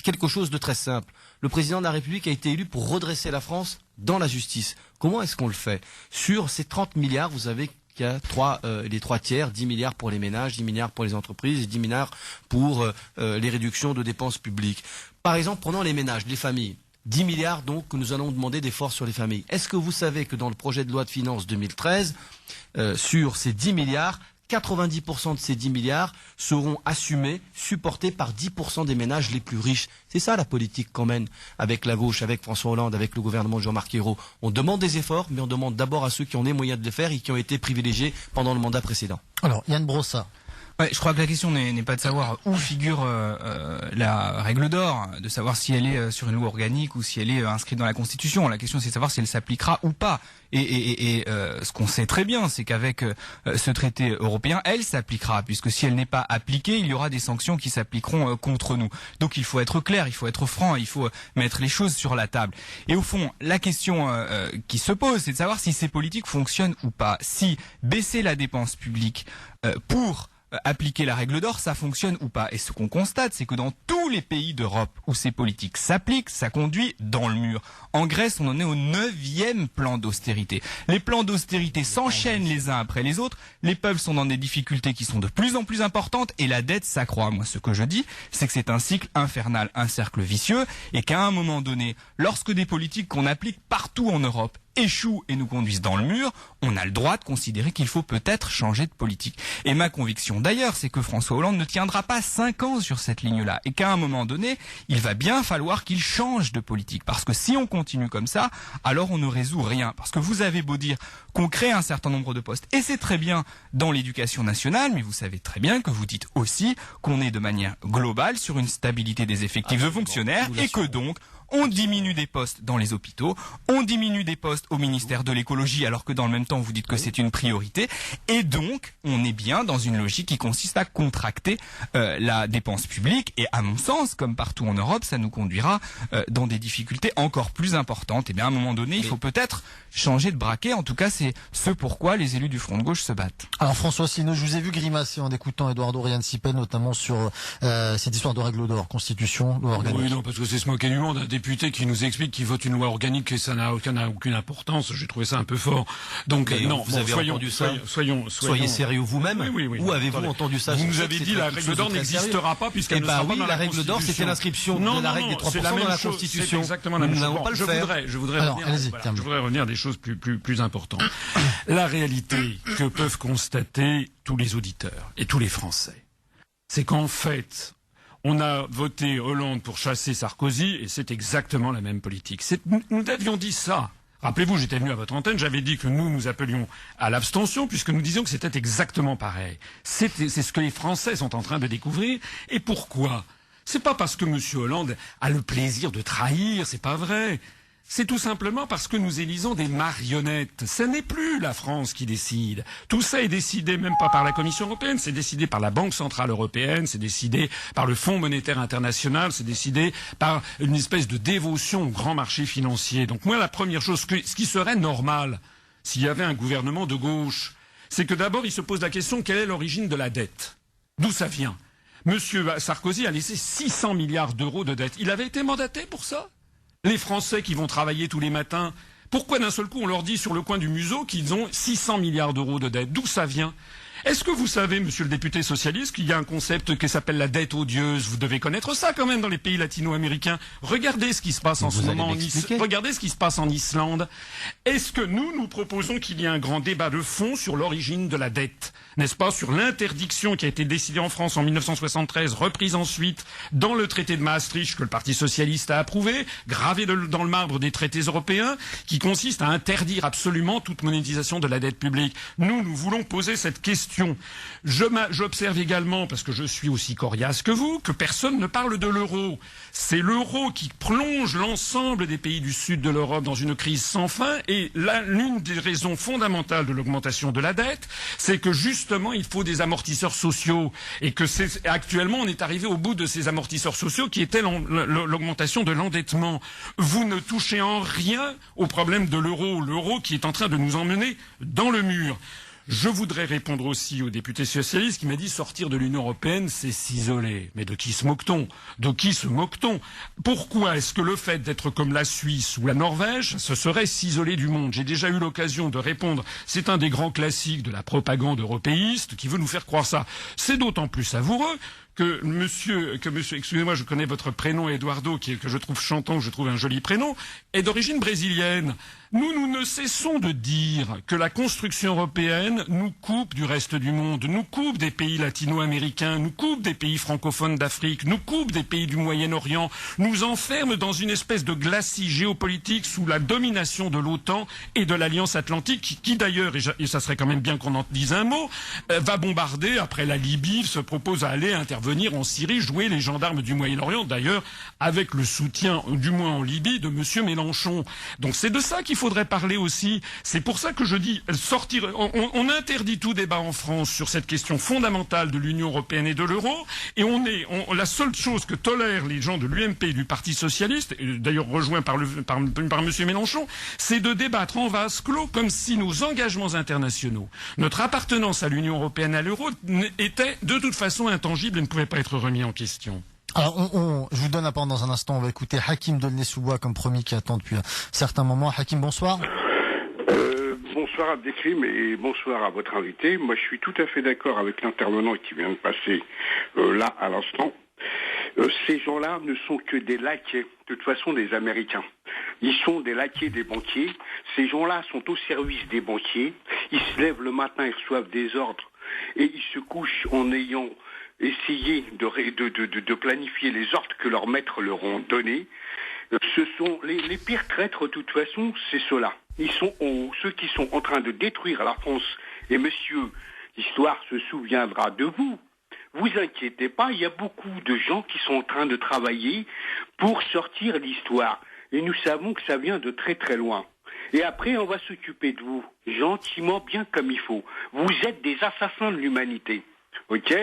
quelque chose de très simple. Le président de la République a été élu pour redresser la France dans la justice. Comment est-ce qu'on le fait? Sur ces 30 milliards, vous avez qu'il y a les 3 tiers, 10 milliards pour les ménages, 10 milliards pour les entreprises et 10 milliards pour les réductions de dépenses publiques. Par exemple, prenons les ménages, les familles. 10 milliards donc que nous allons demander d'efforts sur les familles. Est-ce que vous savez que dans le projet de loi de finances 2013, sur ces 10 milliards, 90% de ces 10 milliards seront assumés, supportés par 10% des ménages les plus riches. C'est ça la politique qu'on mène avec la gauche, avec François Hollande, avec le gouvernement de Jean-Marc Ayrault. On demande des efforts, mais on demande d'abord à ceux qui ont les moyens de les faire et qui ont été privilégiés pendant le mandat précédent. Alors, Yann Brossat. Ouais, je crois que la question n'est pas de savoir où figure la règle d'or, de savoir si elle est sur une loi organique ou si elle est inscrite dans la Constitution. La question, c'est de savoir si elle s'appliquera ou pas. Et ce qu'on sait très bien, c'est qu'avec ce traité européen, elle s'appliquera, puisque si elle n'est pas appliquée, il y aura des sanctions qui s'appliqueront contre nous. Donc il faut être clair, il faut être franc, il faut mettre les choses sur la table. Et au fond, la question qui se pose, c'est de savoir si ces politiques fonctionnent ou pas. Si baisser la dépense publique pour appliquer la règle d'or, ça fonctionne ou pas. Et ce qu'on constate, c'est que dans tous les pays d'Europe où ces politiques s'appliquent, ça conduit dans le mur. En Grèce, on en est au 9e plan d'austérité. Les plans d'austérité s'enchaînent les uns après les autres. Les peuples sont dans des difficultés qui sont de plus en plus importantes et la dette s'accroît. Moi, ce que je dis, c'est que c'est un cycle infernal, un cercle vicieux et qu'à un moment donné, lorsque des politiques qu'on applique partout en Europe échouent et nous conduisent dans le mur, on a le droit de considérer qu'il faut peut-être changer de politique. Et ma conviction d'ailleurs, c'est que François Hollande ne tiendra pas 5 ans sur cette ligne-là et qu'à un moment donné, il va bien falloir qu'il change de politique. Parce que si on continue comme ça, alors on ne résout rien. Parce que vous avez beau dire qu'on crée un certain nombre de postes, et c'est très bien dans l'éducation nationale, mais vous savez très bien que vous dites aussi qu'on est de manière globale sur une stabilité des effectifs de fonctionnaires et que donc on diminue des postes dans les hôpitaux, on diminue des postes au ministère de l'écologie alors que dans le même temps vous dites que c'est une priorité et donc on est bien dans une logique qui consiste à contracter la dépense publique et à mon sens, comme partout en Europe, ça nous conduira dans des difficultés encore plus importantes. Et bien à un moment donné, il faut peut-être changer de braquet. En tout cas, c'est ce pourquoi les élus du Front de Gauche se battent. Alors François Asselineau, je vous ai vu grimacer en écoutant Eduardo Riancipel, notamment sur cette histoire de règle d'or, constitution, loi organique. Oui, non, parce que c'est se moquer du monde. Un député qui nous explique qu'il vote une loi organique et ça n'a aucune importance. J'ai trouvé ça un peu fort. Donc non, vous avez entendu ça. Soyez sérieux vous-même. Oui. Où avez-vous entendu ça? Vous nous avez dit la règle d'or n'existera pas puisqu'elle ne sera pas dans la règle d'or, c'était l'inscription de la règle des 3% dans la Constitution. C'est exactement la même chose. Pas le faire. Je voudrais revenir à des choses plus importantes. La réalité que peuvent constater tous les auditeurs et tous les Français, c'est qu'en fait, on a voté Hollande pour chasser Sarkozy et c'est exactement la même politique. Nous avions dit ça. Rappelez-vous, j'étais venu à votre antenne, j'avais dit que nous appelions à l'abstention puisque nous disions que c'était exactement pareil. C'est ce que les Français sont en train de découvrir. Et pourquoi? C'est pas parce que M. Hollande a le plaisir de trahir, c'est pas vrai. C'est tout simplement parce que nous élisons des marionnettes. Ce n'est plus la France qui décide. Tout ça est décidé même pas par la Commission européenne, c'est décidé par la Banque centrale européenne, c'est décidé par le Fonds monétaire international, c'est décidé par une espèce de dévotion au grand marché financier. Donc moi, la première chose, ce qui serait normal s'il y avait un gouvernement de gauche, c'est que d'abord il se pose la question quelle est l'origine de la dette? D'où ça vient? Monsieur Sarkozy a laissé 600 milliards d'euros de dette. Il avait été mandaté pour ça? Les Français qui vont travailler tous les matins, pourquoi d'un seul coup on leur dit sur le coin du museau qu'ils ont 600 milliards d'euros de dette? D'où ça vient? Est-ce que vous savez, monsieur le député socialiste, qu'il y a un concept qui s'appelle la dette odieuse? Vous devez connaître ça quand même dans les pays latino-américains. Regardez ce qui se passe en ce moment regardez ce qui se passe en Islande. Est-ce que nous proposons qu'il y ait un grand débat de fond sur l'origine de la dette? n'est-ce pas, sur l'interdiction qui a été décidée en France en 1973, reprise ensuite dans le traité de Maastricht que le Parti socialiste a approuvé, gravé dans le marbre des traités européens, qui consiste à interdire absolument toute monétisation de la dette publique. Nous voulons poser cette question. J'observe également, parce que je suis aussi coriace que vous, que personne ne parle de l'euro. C'est l'euro qui plonge l'ensemble des pays du sud de l'Europe dans une crise sans fin, et l'une des raisons fondamentales de l'augmentation de la dette, c'est que justement il faut des amortisseurs sociaux, et que actuellement on est arrivé au bout de ces amortisseurs sociaux qui étaient l'augmentation de l'endettement. Vous ne touchez en rien au problème de l'euro qui est en train de nous emmener dans le mur. Je voudrais répondre aussi au député socialiste qui m'a dit sortir de l'Union européenne, c'est s'isoler. Mais de qui se moque-t-on? De qui se moque-t-on? Pourquoi est-ce que le fait d'être comme la Suisse ou la Norvège, ce serait s'isoler du monde? J'ai déjà eu l'occasion de répondre. C'est un des grands classiques de la propagande européiste qui veut nous faire croire ça. C'est d'autant plus savoureux que monsieur, excusez-moi, je connais votre prénom Eduardo, que je trouve chantant, que je trouve un joli prénom, est d'origine brésilienne. Nous ne cessons de dire que la construction européenne nous coupe du reste du monde, nous coupe des pays latino-américains, nous coupe des pays francophones d'Afrique, nous coupe des pays du Moyen-Orient, nous enferme dans une espèce de glacis géopolitique sous la domination de l'OTAN et de l'Alliance Atlantique, qui d'ailleurs, et ça serait quand même bien qu'on en dise un mot, va bombarder, après la Libye, se propose à aller intervenir en Syrie, jouer les gendarmes du Moyen-Orient, d'ailleurs avec le soutien, du moins en Libye, de monsieur Mélenchon. Donc c'est de ça qu'il faudrait parler aussi. C'est pour ça que je dis sortir. On interdit tout débat en France sur cette question fondamentale de l'Union européenne et de l'euro, et la seule chose que tolèrent les gens de l'UMP et du Parti socialiste, et d'ailleurs rejoint par monsieur Mélenchon, c'est de débattre en vase clos comme si nos engagements internationaux, notre appartenance à l'Union européenne, à l'euro, étaient de toute façon intangibles et ne pouvaient pas être remis en question. Alors, je vous donne la parole dans un instant. On va écouter Hakim Delnay-sous-Bois, comme promis, qui attend depuis un certain moment. Hakim, bonsoir. Bonsoir Abdelkrim et bonsoir à votre invité. Moi, je suis tout à fait d'accord avec l'intervenant qui vient de passer là à l'instant. Ces gens-là ne sont que des laquais, de toute façon, des Américains. Ils sont des laquais des banquiers. Ces gens-là sont au service des banquiers. Ils se lèvent le matin, ils reçoivent des ordres et ils se couchent en ayant essayé de planifier les ordres que leurs maîtres leur ont donnés. Ce sont les pires traîtres, de toute façon, c'est ceux-là. Ils sont ceux qui sont en train de détruire la France. Et monsieur, l'histoire se souviendra de vous. Vous inquiétez pas, il y a beaucoup de gens qui sont en train de travailler pour sortir l'histoire. Et nous savons que ça vient de très très loin. Et après, on va s'occuper de vous, gentiment, bien comme il faut. Vous êtes des assassins de l'humanité. Ok ?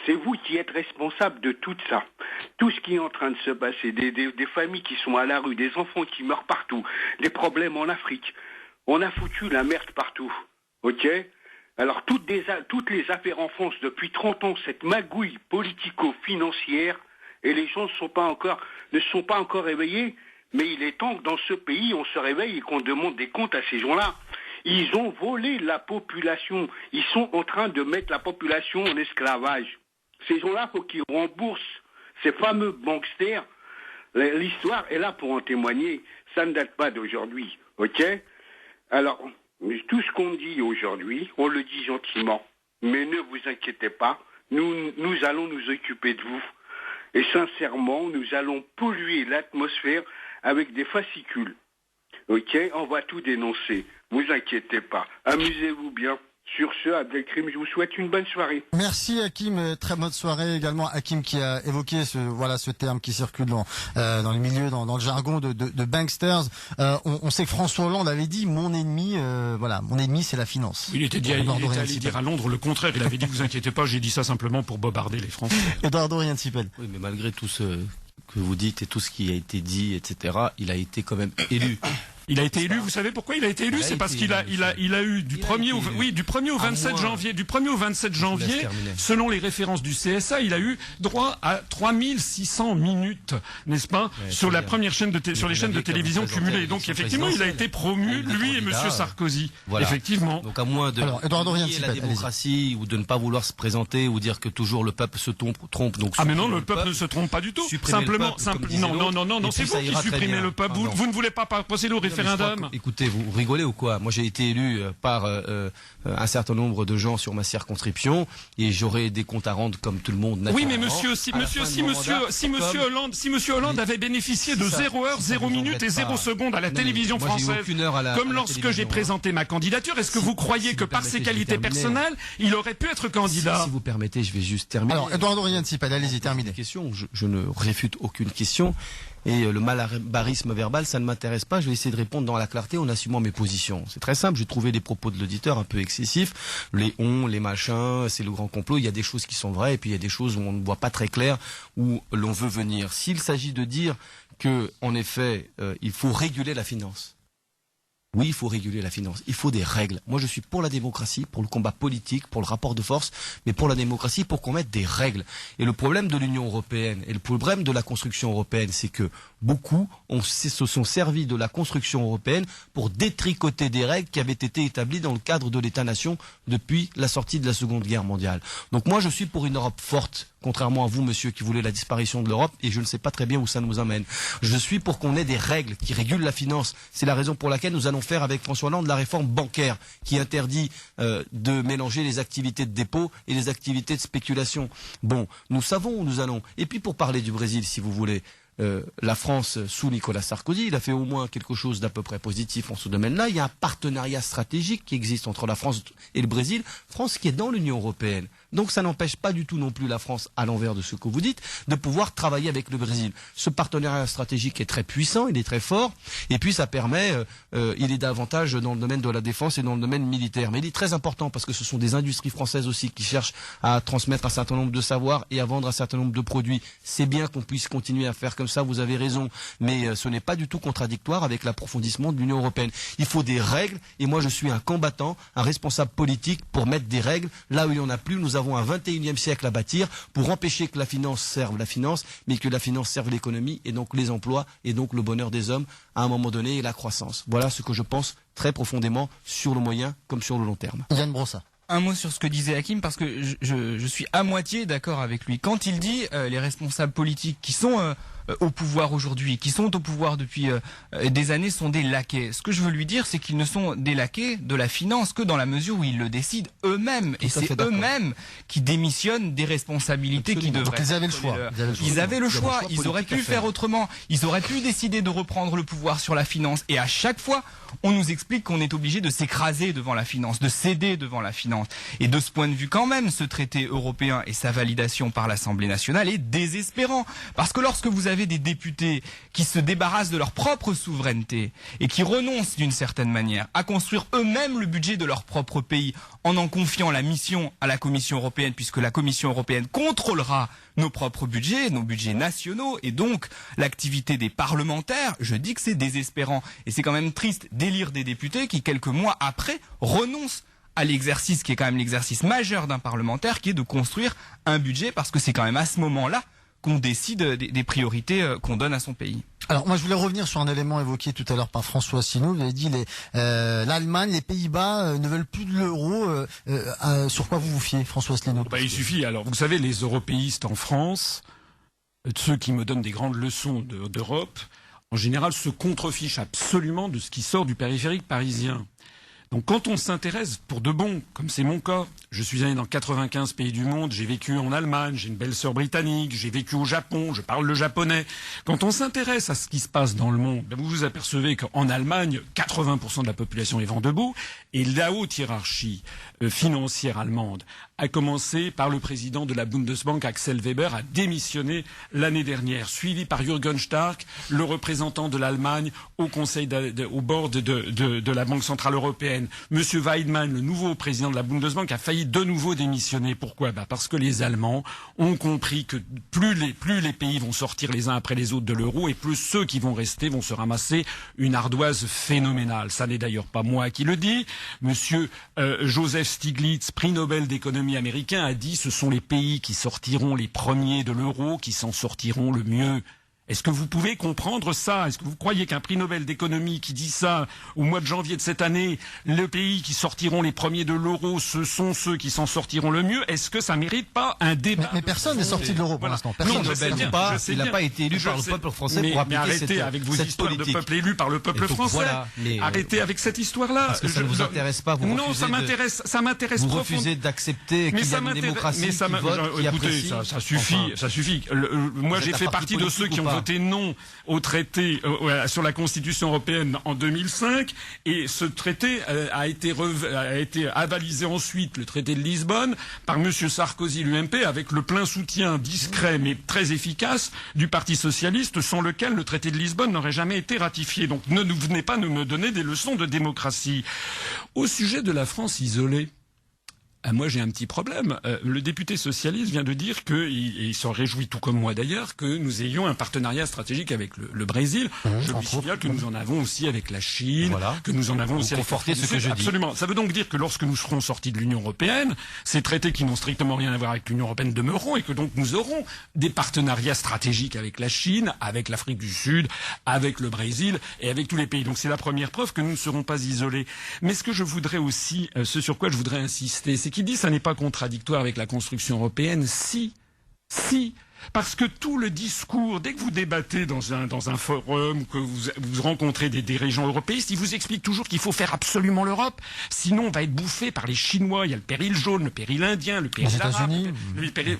C'est vous qui êtes responsable de tout ça. Tout ce qui est en train de se passer, des familles qui sont à la rue, des enfants qui meurent partout, des problèmes en Afrique. On a foutu la merde partout. Ok ? Alors toutes les affaires en France depuis 30 ans, cette magouille politico-financière, et les gens ne sont pas encore réveillés, mais il est temps que dans ce pays, on se réveille et qu'on demande des comptes à ces gens-là. Ils ont volé la population. Ils sont en train de mettre la population en esclavage. Ces gens-là, il faut qu'ils remboursent ces fameux banksters. L'histoire est là pour en témoigner. Ça ne date pas d'aujourd'hui. Ok ? Alors, tout ce qu'on dit aujourd'hui, on le dit gentiment. Mais ne vous inquiétez pas. Nous allons nous occuper de vous. Et sincèrement, nous allons polluer l'atmosphère avec des fascicules. Ok ? On va tout dénoncer. Vous inquiétez pas. Amusez-vous bien. Sur ce, Abdelkrim, je vous souhaite une bonne soirée. Merci Hakim, très bonne soirée également. Hakim qui a évoqué ce terme qui circule dans les milieux, dans le jargon de banksters. On sait que François Hollande avait dit mon ennemi c'est la finance. Il était allé dire à Londres le contraire. Il avait dit vous inquiétez pas, j'ai dit ça simplement pour bobarder les Français. Eduardo Riancipel. Oui, mais malgré tout ce que vous dites et tout ce qui a été dit, etc., il a été quand même élu. Il a été élu, vous savez pourquoi il a été élu? C'est parce qu'il a eu du 1er au 27 janvier, selon les références du CSA, il a eu droit à 3600 minutes, n'est-ce pas, sur la première chaîne sur les chaînes de télévision cumulées. Donc effectivement, il a été promu, lui et monsieur Sarkozy. Voilà. Effectivement. Donc à moins de nier la démocratie ou de ne pas vouloir se présenter ou dire que toujours le peuple se trompe. Donc mais non, le peuple ne se trompe pas du tout. Simplement, non, c'est vous qui supprimez le peuple. Vous ne voulez pas procéder au référendum référendum. Écoutez, vous rigolez ou quoi? Moi, j'ai été élu par un certain nombre de gens sur ma circonscription et j'aurai des comptes à rendre comme tout le monde. Oui, mais si monsieur Hollande avait bénéficié de 0 heure, 0 minute et 0 seconde à la télévision française, comme lorsque j'ai présenté ma candidature, est-ce que vous croyez que par ses qualités personnelles, il aurait pu être candidat? Si vous permettez, je vais juste terminer. Alors, Eduardo Riancipal, allez-y, terminez. Je ne réfute aucune question. Et le malabarisme verbal, ça ne m'intéresse pas. Je vais essayer de répondre dans la clarté en assumant mes positions. C'est très simple. J'ai trouvé les propos de l'auditeur un peu excessifs. Les les machins, c'est le grand complot. Il y a des choses qui sont vraies et puis il y a des choses où on ne voit pas très clair, où l'on veut venir. S'il s'agit de dire que, en effet, il faut réguler la finance. Oui, il faut réguler la finance. Il faut des règles. Moi, je suis pour la démocratie, pour le combat politique, pour le rapport de force, mais pour la démocratie, pour qu'on mette des règles. Et le problème de l'Union européenne et le problème de la construction européenne, c'est que beaucoup se sont servis de la construction européenne pour détricoter des règles qui avaient été établies dans le cadre de l'État-nation depuis la sortie de la Seconde Guerre mondiale. Donc moi, je suis pour une Europe forte, contrairement à vous, monsieur, qui voulez la disparition de l'Europe, et je ne sais pas très bien où ça nous amène. Je suis pour qu'on ait des règles qui régulent la finance. C'est la raison pour laquelle nous allons faire avec François Hollande la réforme bancaire, qui interdit de mélanger les activités de dépôt et les activités de spéculation. Bon, nous savons où nous allons. Et puis pour parler du Brésil, si vous voulez, la France sous Nicolas Sarkozy, il a fait au moins quelque chose d'à peu près positif en ce domaine-là. Il y a un partenariat stratégique qui existe entre la France et le Brésil, France qui est dans l'Union européenne. Donc ça n'empêche pas du tout non plus la France, à l'envers de ce que vous dites, de pouvoir travailler avec le Brésil. Ce partenariat stratégique est très puissant, il est très fort, et puis ça permet, il est davantage dans le domaine de la défense et dans le domaine militaire. Mais il est très important parce que ce sont des industries françaises aussi qui cherchent à transmettre un certain nombre de savoirs et à vendre un certain nombre de produits. C'est bien qu'on puisse continuer à faire comme ça, vous avez raison, mais ce n'est pas du tout contradictoire avec l'approfondissement de l'Union européenne. Il faut des règles, et moi je suis un combattant, un responsable politique pour mettre des règles là où il n'y en a plus. Nous avons un 21e siècle à bâtir pour empêcher que la finance serve la finance, mais que la finance serve l'économie et donc les emplois et donc le bonheur des hommes à un moment donné et la croissance. Voilà ce que je pense très profondément sur le moyen comme sur le long terme. Yann Brossa. Un mot sur ce que disait Hakim, parce que je suis à moitié d'accord avec lui. Quand il dit les responsables politiques qui sont au pouvoir aujourd'hui, qui sont au pouvoir depuis des années, sont des laquais. Ce que je veux lui dire, c'est qu'ils ne sont des laquais de la finance que dans la mesure où ils le décident eux-mêmes. Et c'est eux-mêmes qui démissionnent des responsabilités qui devraient. Donc ils avaient le choix. Ils avaient le choix. Ils auraient pu faire autrement. Ils auraient pu décider de reprendre le pouvoir sur la finance. Et à chaque fois, on nous explique qu'on est obligé de s'écraser devant la finance, de céder devant la finance. Et de ce point de vue, quand même, ce traité européen et sa validation par l'Assemblée nationale est désespérant. Parce que lorsque vous avez des députés qui se débarrassent de leur propre souveraineté et qui renoncent d'une certaine manière à construire eux-mêmes le budget de leur propre pays en confiant la mission à la Commission européenne, puisque la Commission européenne contrôlera nos propres budgets, nos budgets nationaux, et donc l'activité des parlementaires, je dis que c'est désespérant. Et c'est quand même triste d'élire des députés qui, quelques mois après, renoncent à l'exercice qui est quand même l'exercice majeur d'un parlementaire, qui est de construire un budget, parce que c'est quand même à ce moment-là qu'on décide des priorités qu'on donne à son pays. Alors moi je voulais revenir sur un élément évoqué tout à l'heure par François Asselineau. Vous avez dit l'Allemagne, les Pays-Bas ne veulent plus de l'euro. Sur quoi vous vous fiez, François Asselineau? Il suffit. Alors vous savez, les européistes en France, ceux qui me donnent des grandes leçons d'Europe, en général se contrefichent absolument de ce qui sort du périphérique parisien. Donc quand on s'intéresse pour de bon, comme c'est mon cas, je suis allé dans 95 pays du monde, j'ai vécu en Allemagne, j'ai une belle sœur britannique, j'ai vécu au Japon, je parle le japonais. Quand on s'intéresse à ce qui se passe dans le monde, vous vous apercevez qu'en Allemagne, 80% de la population est vent debout, et la haute hiérarchie financière allemande a commencé par le président de la Bundesbank, Axel Weber, a démissionné l'année dernière, suivi par Jürgen Stark, le représentant de l'Allemagne au conseil, au board de la Banque Centrale Européenne. Monsieur Weidmann, le nouveau président de la Bundesbank, a failli de nouveau démissionner. Pourquoi? Parce que les Allemands ont compris que plus les pays vont sortir les uns après les autres de l'euro, et plus ceux qui vont rester vont se ramasser une ardoise phénoménale. Ça n'est d'ailleurs pas moi qui le dis. Monsieur Joseph Stiglitz, prix Nobel d'économie américain, a dit ce sont les pays qui sortiront les premiers de l'euro qui s'en sortiront le mieux. Est-ce que vous pouvez comprendre ça? Est-ce que vous croyez qu'un prix Nobel d'économie qui dit ça au mois de janvier de cette année, les pays qui sortiront les premiers de l'euro, ce sont ceux qui s'en sortiront le mieux? Est-ce que ça mérite pas un débat? Mais personne n'est sorti de l'euro pour l'instant. Non, il n'a pas été élu par le peuple français pour appliquer arrêtez avec vos histoires politique. de peuple élu par le peuple français. Voilà, Arrêtez avec cette histoire-là. Parce que ça ne vous intéresse pas. Non, ça m'intéresse Vous refusez d'accepter qu'il y a une démocratie qui vote, qui apprécie. Ça suffit. Moi, j'ai fait partie de ceux qui ont voté non au traité sur la Constitution européenne en 2005, et ce traité a été avalisé ensuite, le traité de Lisbonne, par Monsieur Sarkozy, l'UMP, avec le plein soutien discret mais très efficace du Parti socialiste, sans lequel le traité de Lisbonne n'aurait jamais été ratifié. Donc ne venez pas nous me donner des leçons de démocratie. Au sujet de la France isolée, moi j'ai un petit problème. Le député socialiste vient de dire il s'en réjouit tout comme moi d'ailleurs, que nous ayons un partenariat stratégique avec le Brésil. Je lui signale que nous en avons aussi avec la Chine, que nous en avons aussi avec l'Afrique du Sud. Absolument. Ça veut donc dire que lorsque nous serons sortis de l'Union européenne, ces traités qui n'ont strictement rien à voir avec l'Union européenne demeureront, et que donc nous aurons des partenariats stratégiques avec la Chine, avec l'Afrique du Sud, avec le Brésil et avec tous les pays. Donc c'est la première preuve que nous ne serons pas isolés. Mais ce que je voudrais aussi, ce sur quoi je voudrais insister, c'est qu'il dit ça n'est pas contradictoire avec la construction européenne. Si. Parce que tout le discours, dès que vous débattez dans un forum, que vous rencontrez des dirigeants européistes, ils vous expliquent toujours qu'il faut faire absolument l'Europe, sinon on va être bouffé par les Chinois. Il y a le péril jaune, le péril indien, le péril arabe.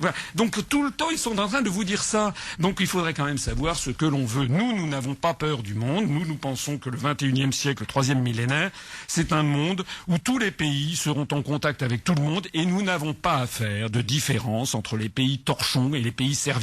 Voilà. Donc tout le temps, ils sont en train de vous dire ça. Donc il faudrait quand même savoir ce que l'on veut. Nous n'avons pas peur du monde. Nous pensons que le 21e siècle, le 3e millénaire, c'est un monde où tous les pays seront en contact avec tout le monde, et nous n'avons pas à faire de différence entre les pays torchons et les pays serviettes.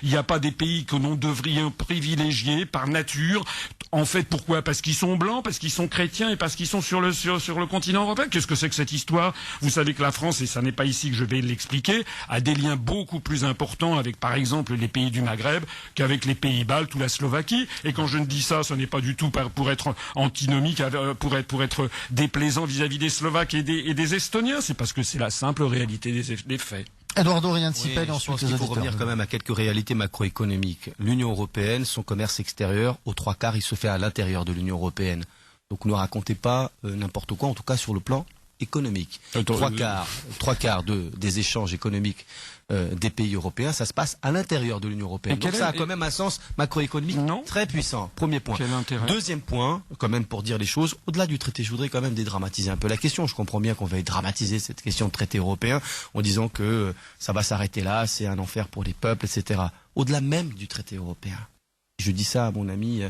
Il n'y a pas des pays que l'on devrait privilégier par nature. En fait, pourquoi? Parce qu'ils sont blancs, parce qu'ils sont chrétiens et parce qu'ils sont sur le continent européen. Qu'est-ce que c'est que cette histoire? Vous savez que la France, et ça n'est pas ici que je vais l'expliquer, a des liens beaucoup plus importants avec, par exemple, les pays du Maghreb qu'avec les pays baltes ou la Slovaquie. Et quand je ne dis ça, ce n'est pas du tout pour être antinomique, pour être déplaisant vis-à-vis des Slovaques et des Estoniens. C'est parce que c'est la simple réalité des faits. Eduardo Riancipel, je pense qu'il faut revenir quand même à quelques réalités macroéconomiques. L'Union européenne, son commerce extérieur, aux 3/4, il se fait à l'intérieur de l'Union européenne. Donc ne racontez pas n'importe quoi, en tout cas sur le plan économique. Trois quarts des échanges économiques des pays européens, ça se passe à l'intérieur de l'Union européenne. Donc ça a quand même un sens macroéconomique très puissant. Premier point. Deuxième point, quand même pour dire les choses, au-delà du traité, je voudrais quand même dédramatiser un peu la question. Je comprends bien qu'on va dramatiser cette question de traité européen en disant que ça va s'arrêter là, c'est un enfer pour les peuples, etc. Au-delà même du traité européen. Je dis ça à mon ami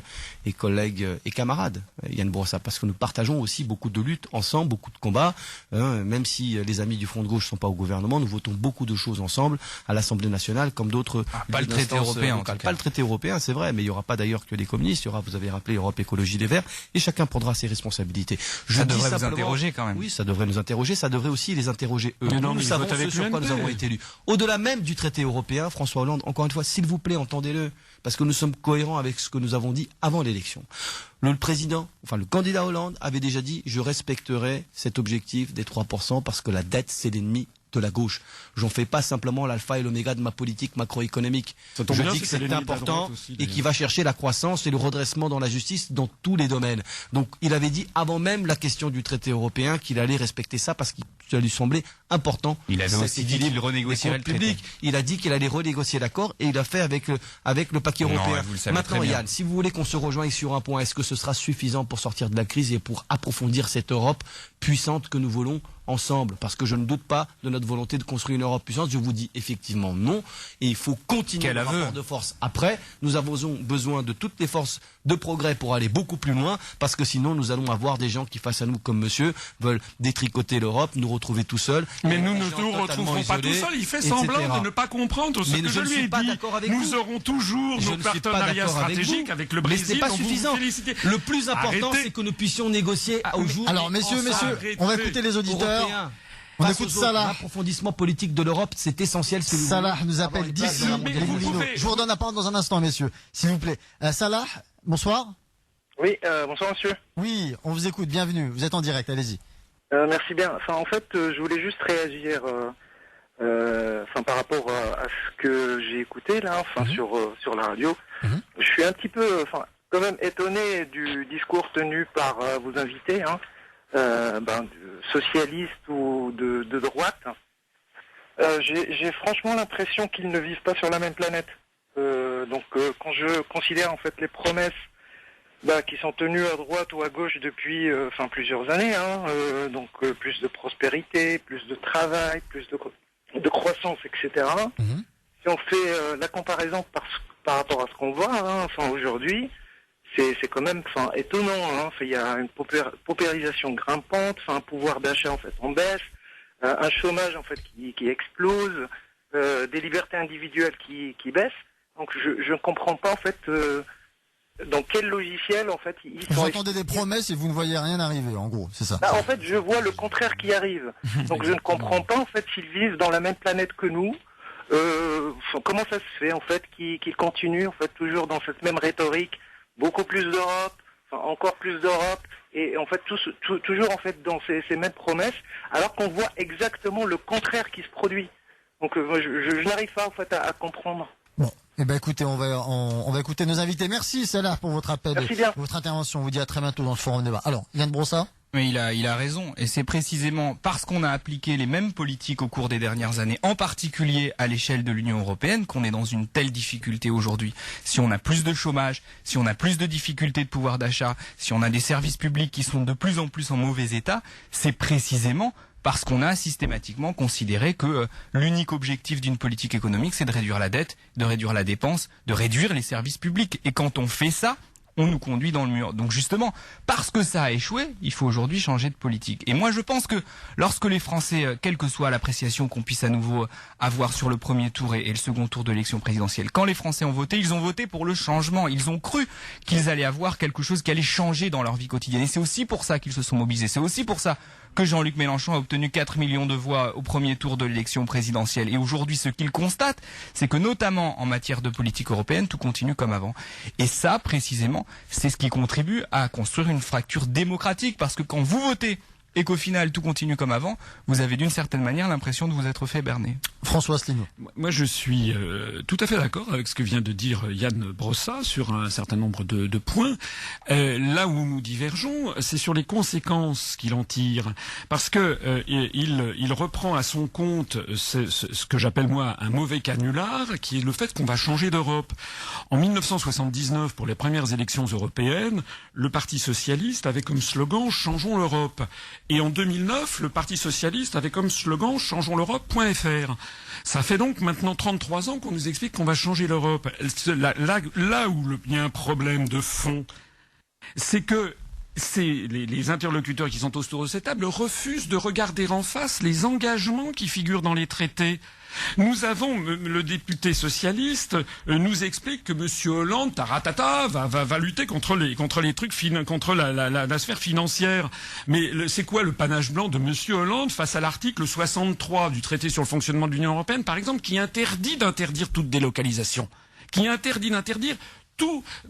et collègue et camarade Yann Brossa, parce que nous partageons aussi beaucoup de luttes ensemble, beaucoup de combats. Même si les amis du Front de gauche ne sont pas au gouvernement, nous votons beaucoup de choses ensemble à l'Assemblée nationale, comme d'autres. Pas le traité européen. Pas le traité européen, c'est vrai, mais il n'y aura pas d'ailleurs que les communistes. Il y aura, vous avez rappelé, Europe Écologie Les Verts, et chacun prendra ses responsabilités. Ça devrait vous interroger quand même. Oui, ça devrait nous interroger. Ça devrait aussi les interroger eux. Nous savons ce sur quoi nous avons été élus. Au-delà même du traité européen, François Hollande, encore une fois, s'il vous plaît, entendez-le, parce que nous sommes cohérents avec ce que nous avons dit avant l'élection. Le candidat Hollande avait déjà dit « Je respecterai cet objectif des 3% parce que la dette, c'est l'ennemi de la gauche. J'en fais pas simplement l'alpha et l'oméga de ma politique macroéconomique. Je dis que c'est important et qu'il va chercher la croissance et le redressement dans la justice dans tous les domaines. Donc il avait dit avant même la question du traité européen qu'il allait respecter ça parce que ça lui semblait important. Il avait aussi dit qu'il renégocierait le traité. Il a dit qu'il allait renégocier l'accord et il a fait avec le paquet européen. Maintenant Yann, si vous voulez qu'on se rejoigne sur un point, est-ce que ce sera suffisant pour sortir de la crise et pour approfondir cette Europe puissante que nous voulons ensemble, parce que je ne doute pas de notre volonté de construire une Europe puissante. Je vous dis effectivement non, et il faut continuer le rapport de force. Après, nous avons besoin de toutes les forces de progrès pour aller beaucoup plus loin, parce que sinon nous allons avoir des gens qui face à nous, comme monsieur, veulent détricoter l'Europe, nous retrouver tout seuls. Mais nous ne nous retrouverons pas tout seuls. Il fait semblant de ne pas comprendre ce que je lui ai dit. Nous aurons toujours nos partenariats stratégiques avec le Brésil. Mais ce n'est pas suffisant. Le plus important, c'est que nous puissions négocier au jour. Alors messieurs, on va écouter les auditeurs. On écoute Salah. L'approfondissement politique de l'Europe, c'est essentiel. Salah nous appelle d'ici. Je vous redonne la parole dans un instant, messieurs, s'il vous plaît. Salah, bonsoir. Oui, bonsoir monsieur. Oui, on vous écoute, bienvenue. Vous êtes en direct, allez-y. Merci bien. Enfin, en fait, je voulais juste réagir par rapport à ce que j'ai écouté là, sur la radio, je suis un petit peu, quand même étonné du discours tenu par vos invités, socialistes ou de droite. J'ai franchement l'impression qu'ils ne vivent pas sur la même planète. Quand je considère en fait les promesses qui sont tenues à droite ou à gauche depuis plusieurs années, plus de prospérité, plus de travail, plus de croissance, etc. Si on fait la comparaison par rapport à ce qu'on voit aujourd'hui, c'est quand même étonnant. Il y a une paupérisation grimpante, un pouvoir d'achat en fait en baisse, un chômage en fait qui explose, des libertés individuelles qui baissent. Donc je ne comprends pas en fait dans quel logiciel en fait ils sont. Vous entendez des promesses et vous ne voyez rien arriver, en gros, c'est ça. En fait, je vois le contraire qui arrive. Donc je ne comprends pas en fait s'ils vivent dans la même planète que nous. Comment ça se fait en fait qu'ils continuent en fait toujours dans cette même rhétorique, beaucoup plus d'Europe, encore plus d'Europe, et en fait toujours en fait dans ces mêmes promesses, alors qu'on voit exactement le contraire qui se produit. Donc je n'arrive pas en fait à comprendre. Bon, écoutez, on va écouter nos invités. Merci Salah pour votre appel et votre intervention. On vous dit à très bientôt dans le forum débat. Alors, Yann Brossa. Mais il a raison, et c'est précisément parce qu'on a appliqué les mêmes politiques au cours des dernières années, en particulier à l'échelle de l'Union européenne, qu'on est dans une telle difficulté aujourd'hui. Si on a plus de chômage, si on a plus de difficultés de pouvoir d'achat, si on a des services publics qui sont de plus en plus en mauvais état, c'est précisément parce qu'on a systématiquement considéré que l'unique objectif d'une politique économique, c'est de réduire la dette, de réduire la dépense, de réduire les services publics. Et quand on fait ça, on nous conduit dans le mur. Donc justement, parce que ça a échoué, il faut aujourd'hui changer de politique. Et moi je pense que lorsque les Français, quelle que soit l'appréciation qu'on puisse à nouveau avoir sur le premier tour et le second tour de l'élection présidentielle, quand les Français ont voté, ils ont voté pour le changement. Ils ont cru qu'ils allaient avoir quelque chose qui allait changer dans leur vie quotidienne. Et c'est aussi pour ça qu'ils se sont mobilisés. C'est aussi pour ça que Jean-Luc Mélenchon a obtenu 4 millions de voix au premier tour de l'élection présidentielle. Et aujourd'hui, ce qu'il constate, c'est que notamment en matière de politique européenne, tout continue comme avant. Et ça, précisément, c'est ce qui contribue à construire une fracture démocratique. Parce que quand vous votez et qu'au final tout continue comme avant, vous avez d'une certaine manière l'impression de vous être fait berner. François Asselineau. Moi je suis tout à fait d'accord avec ce que vient de dire Yann Brossa sur un certain nombre de points. Là où nous divergeons, c'est sur les conséquences qu'il en tire. Parce que il reprend à son compte ce que j'appelle moi un mauvais canular, qui est le fait qu'on va changer d'Europe. En 1979, pour les premières élections européennes, le Parti socialiste avait comme slogan « Changeons l'Europe ». Et en 2009, le Parti socialiste avait comme slogan « Changeons l'Europe.fr ». Ça fait donc maintenant 33 ans qu'on nous explique qu'on va changer l'Europe. Là où il y a un problème de fond, c'est que les interlocuteurs qui sont autour de cette table refusent de regarder en face les engagements qui figurent dans les traités. Nous avons, le député socialiste nous explique que Monsieur Hollande, taratata, va lutter contre les trucs, contre la sphère financière. Mais c'est quoi le panache blanc de Monsieur Hollande face à l'article 63 du traité sur le fonctionnement de l'Union européenne, par exemple, qui interdit d'interdire toute délocalisation, qui interdit d'interdire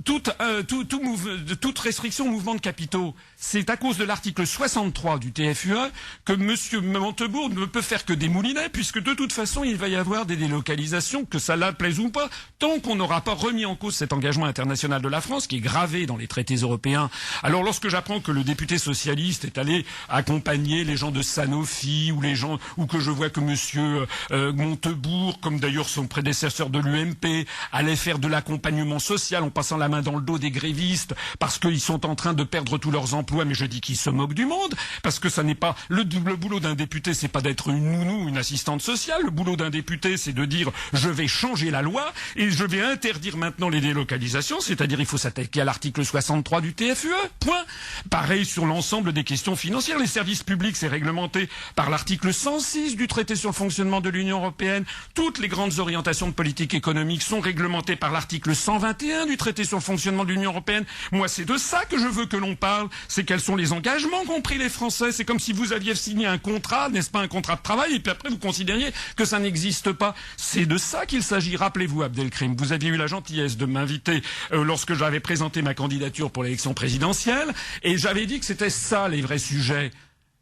toute restriction au mouvement de capitaux. C'est à cause de l'article 63 du TFUE que Monsieur Montebourg ne peut faire que des moulinets, puisque de toute façon il va y avoir des délocalisations, que ça la plaise ou pas, tant qu'on n'aura pas remis en cause cet engagement international de la France qui est gravé dans les traités européens. Alors lorsque j'apprends que le député socialiste est allé accompagner les gens de Sanofi ou que je vois que Monsieur Montebourg, comme d'ailleurs son prédécesseur de l'UMP, allait faire de l'accompagnement social en passant la main dans le dos des grévistes parce qu'ils sont en train de perdre tous leurs emplois, mais je dis qu'ils se moquent du monde, parce que ça n'est pas le boulot d'un député, c'est pas d'être une nounou, une assistante sociale. Le boulot d'un député, c'est de dire je vais changer la loi et je vais interdire maintenant les délocalisations, c'est-à-dire il faut s'attaquer à l'article 63 du TFUE. Point. Pareil sur l'ensemble des questions financières. Les services publics, c'est réglementé par l'article 106 du traité sur le fonctionnement de l'Union européenne. Toutes les grandes orientations de politique économique sont réglementées par l'article 121 du traité sur le fonctionnement de l'Union européenne. Moi, c'est de ça que je veux que l'on parle. C'est quels sont les engagements qu'ont pris les Français. C'est comme si vous aviez signé un contrat, n'est-ce pas, un contrat de travail, et puis après vous considériez que ça n'existe pas. C'est de ça qu'il s'agit. Rappelez-vous, Abdelkrim, vous aviez eu la gentillesse de m'inviter lorsque j'avais présenté ma candidature pour l'élection présidentielle, et j'avais dit que c'était ça les vrais sujets.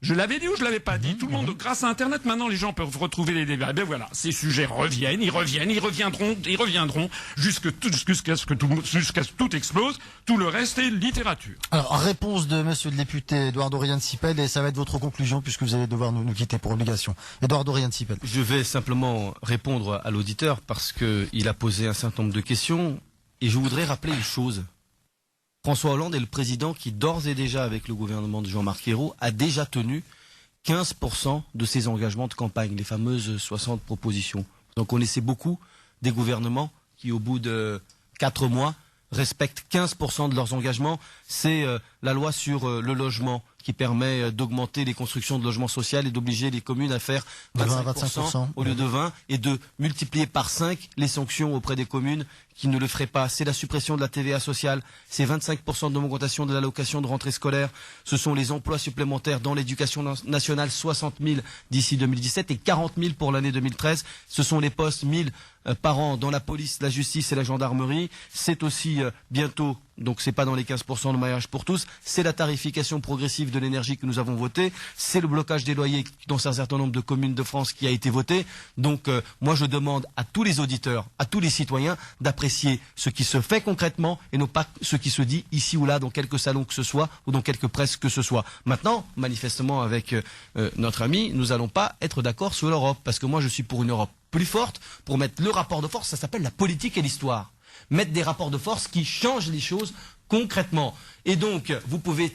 Je l'avais dit ou je l'avais pas dit? Tout le monde, grâce à Internet, maintenant les gens peuvent retrouver les débats. Et bien voilà, ces sujets reviennent, ils reviendront jusqu'à ce que tout explose. Tout le reste est littérature. Alors, réponse de monsieur le député Eduardo Riansipel, et ça va être votre conclusion puisque vous allez devoir nous quitter pour obligation. Eduardo Riansipel. Je vais simplement répondre à l'auditeur parce qu'il a posé un certain nombre de questions et je voudrais rappeler une chose. François Hollande est le président qui, d'ores et déjà, avec le gouvernement de Jean-Marc Ayrault, a déjà tenu 15% de ses engagements de campagne, les fameuses 60 propositions. Donc on essaie beaucoup des gouvernements qui, au bout de 4 mois, respectent 15% de leurs engagements. C'est la loi sur le logement qui permet d'augmenter les constructions de logements sociaux et d'obliger les communes à faire 25% au lieu de 20% et de multiplier par 5 les sanctions auprès des communes qui ne le feraient pas. C'est la suppression de la TVA sociale, c'est 25% d'augmentation de l'allocation de rentrée scolaire, ce sont les emplois supplémentaires dans l'éducation nationale, 60 000 d'ici 2017 et 40 000 pour l'année 2013. Ce sont les postes 1000 par an dans la police, la justice et la gendarmerie. C'est aussi bientôt, donc c'est pas dans les 15% de mariage pour tous, c'est la tarification progressive de l'énergie que nous avons votée, c'est le blocage des loyers dans un certain nombre de communes de France qui a été voté. Donc moi je demande à tous les auditeurs, à tous les citoyens d'apprécier ce qui se fait concrètement et non pas ce qui se dit ici ou là dans quelques salons que ce soit ou dans quelques presses que ce soit. Maintenant, manifestement avec notre ami, nous n'allons pas être d'accord sur l'Europe parce que moi je suis pour une Europe plus forte, pour mettre le rapport de force, ça s'appelle la politique et l'histoire. Mettre des rapports de force qui changent les choses concrètement. Et donc, vous pouvez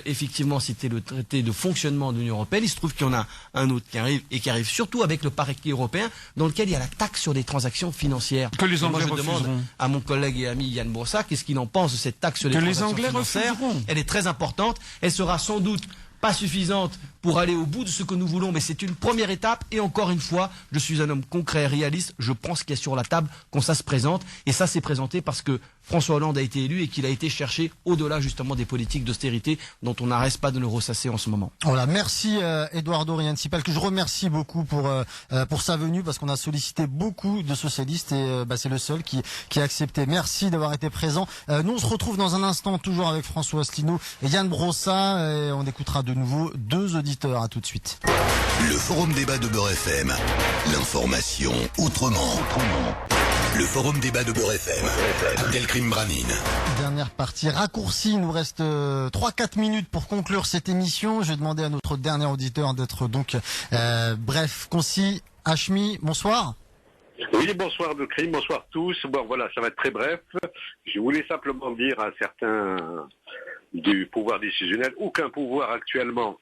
effectivement citer le traité de fonctionnement de l'Union européenne. Il se trouve qu'il y en a un autre qui arrive, et qui arrive surtout avec le parquet européen, dans lequel il y a la taxe sur les transactions financières. Que les Anglais refuseront. Moi, je demande à mon collègue et ami Yann Brossa, qu'est-ce qu'il en pense de cette taxe sur les transactions financières. Elle est très importante. Elle sera sans doute pas suffisante pour aller au bout de ce que nous voulons, mais c'est une première étape. Et encore une fois, je suis un homme concret, réaliste. Je pense qu'il y a sur la table quand ça se présente. Et ça s'est présenté parce que François Hollande a été élu et qu'il a été cherché au-delà justement des politiques d'austérité dont on n'arrête pas de nous ressasser en ce moment. Voilà, merci Eduardo Riansipel, que je remercie beaucoup pour sa venue parce qu'on a sollicité beaucoup de socialistes et c'est le seul qui a accepté. Merci d'avoir été présent. Nous on se retrouve dans un instant toujours avec François Asselineau et Yann Brossa et on écoutera de nouveau 2 auditeurs. À tout de suite. Le forum débat de Beurre FM. L'information autrement. Le forum débat de Beurre FM. Abdelkrim Branine. Dernière partie raccourcie. Il nous reste 3-4 minutes pour conclure cette émission. Je vais demander à notre dernier auditeur d'être donc bref, concis. Hachmi, bonsoir. Oui, bonsoir Abdelkrim, bonsoir tous. Bon, voilà, ça va être très bref. Je voulais simplement dire à certains du pouvoir décisionnel, aucun pouvoir actuellement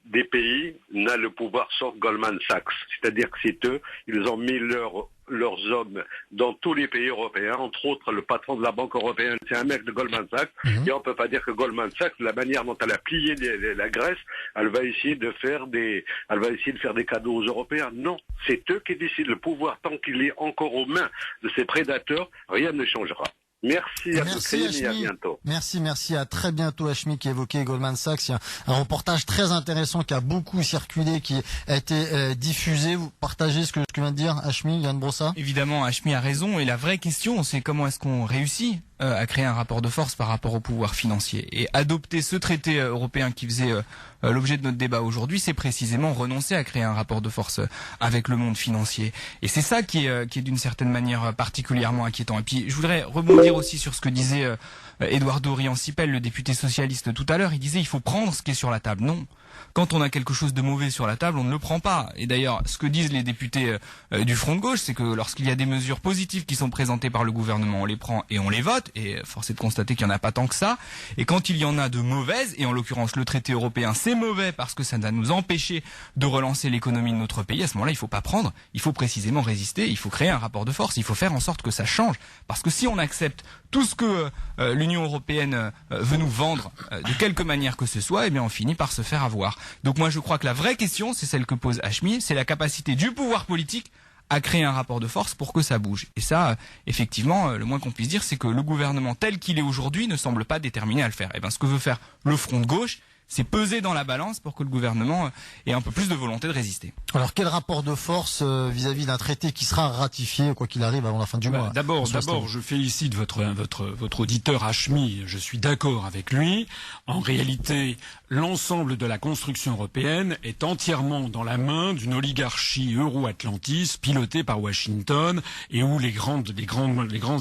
des pays n'a le pouvoir sauf Goldman Sachs. C'est-à-dire que c'est eux, ils ont mis leurs hommes dans tous les pays européens, entre autres le patron de la Banque européenne, c'est un mec de Goldman Sachs, et on peut pas dire que Goldman Sachs, la manière dont elle a plié la Grèce, elle va essayer de faire des cadeaux aux Européens. Non, c'est eux qui décident. Le pouvoir, tant qu'il est encore aux mains de ces prédateurs, rien ne changera. Merci à tous et à bientôt. Merci, à très bientôt Hachmi qui évoquait Goldman Sachs. Il y a un reportage très intéressant qui a beaucoup circulé, qui a été diffusé. Vous partagez ce que vient de dire Hachmi, Yann Brossa? Évidemment, Hachmi a raison et la vraie question c'est comment est-ce qu'on réussit à créer un rapport de force par rapport au pouvoir financier. Et adopter ce traité européen qui faisait l'objet de notre débat aujourd'hui, c'est précisément renoncer à créer un rapport de force avec le monde financier. Et c'est ça qui est d'une certaine manière particulièrement inquiétant. Et puis je voudrais rebondir aussi sur ce que disait Eduardo Riansipel, le député socialiste tout à l'heure. Il disait il faut prendre ce qui est sur la table. Non. Quand on a quelque chose de mauvais sur la table, on ne le prend pas. Et d'ailleurs, ce que disent les députés du Front de gauche, c'est que lorsqu'il y a des mesures positives qui sont présentées par le gouvernement, on les prend et on les vote. Et force est de constater qu'il n'y en a pas tant que ça. Et quand il y en a de mauvaises, et en l'occurrence le traité européen, c'est mauvais parce que ça va nous empêcher de relancer l'économie de notre pays, à ce moment-là, il ne faut pas prendre. Il faut précisément résister. Il faut créer un rapport de force. Il faut faire en sorte que ça change. Parce que si on accepte tout ce que l'Union européenne veut nous vendre de quelque manière que ce soit, eh bien on finit par se faire avoir. Donc moi je crois que la vraie question, c'est celle que pose Hachmi, c'est la capacité du pouvoir politique à créer un rapport de force pour que ça bouge. Et ça, effectivement, le moins qu'on puisse dire, c'est que le gouvernement tel qu'il est aujourd'hui ne semble pas déterminé à le faire. Et bien ce que veut faire le Front de gauche, c'est peser dans la balance pour que le gouvernement ait un peu plus de volonté de résister. Alors quel rapport de force vis-à-vis d'un traité qui sera ratifié, quoi qu'il arrive, avant la fin du mois? D'abord, je félicite votre auditeur Hachmi. Je suis d'accord avec lui. En réalité, l'ensemble de la construction européenne est entièrement dans la main d'une oligarchie euro-atlantiste pilotée par Washington et où les grandes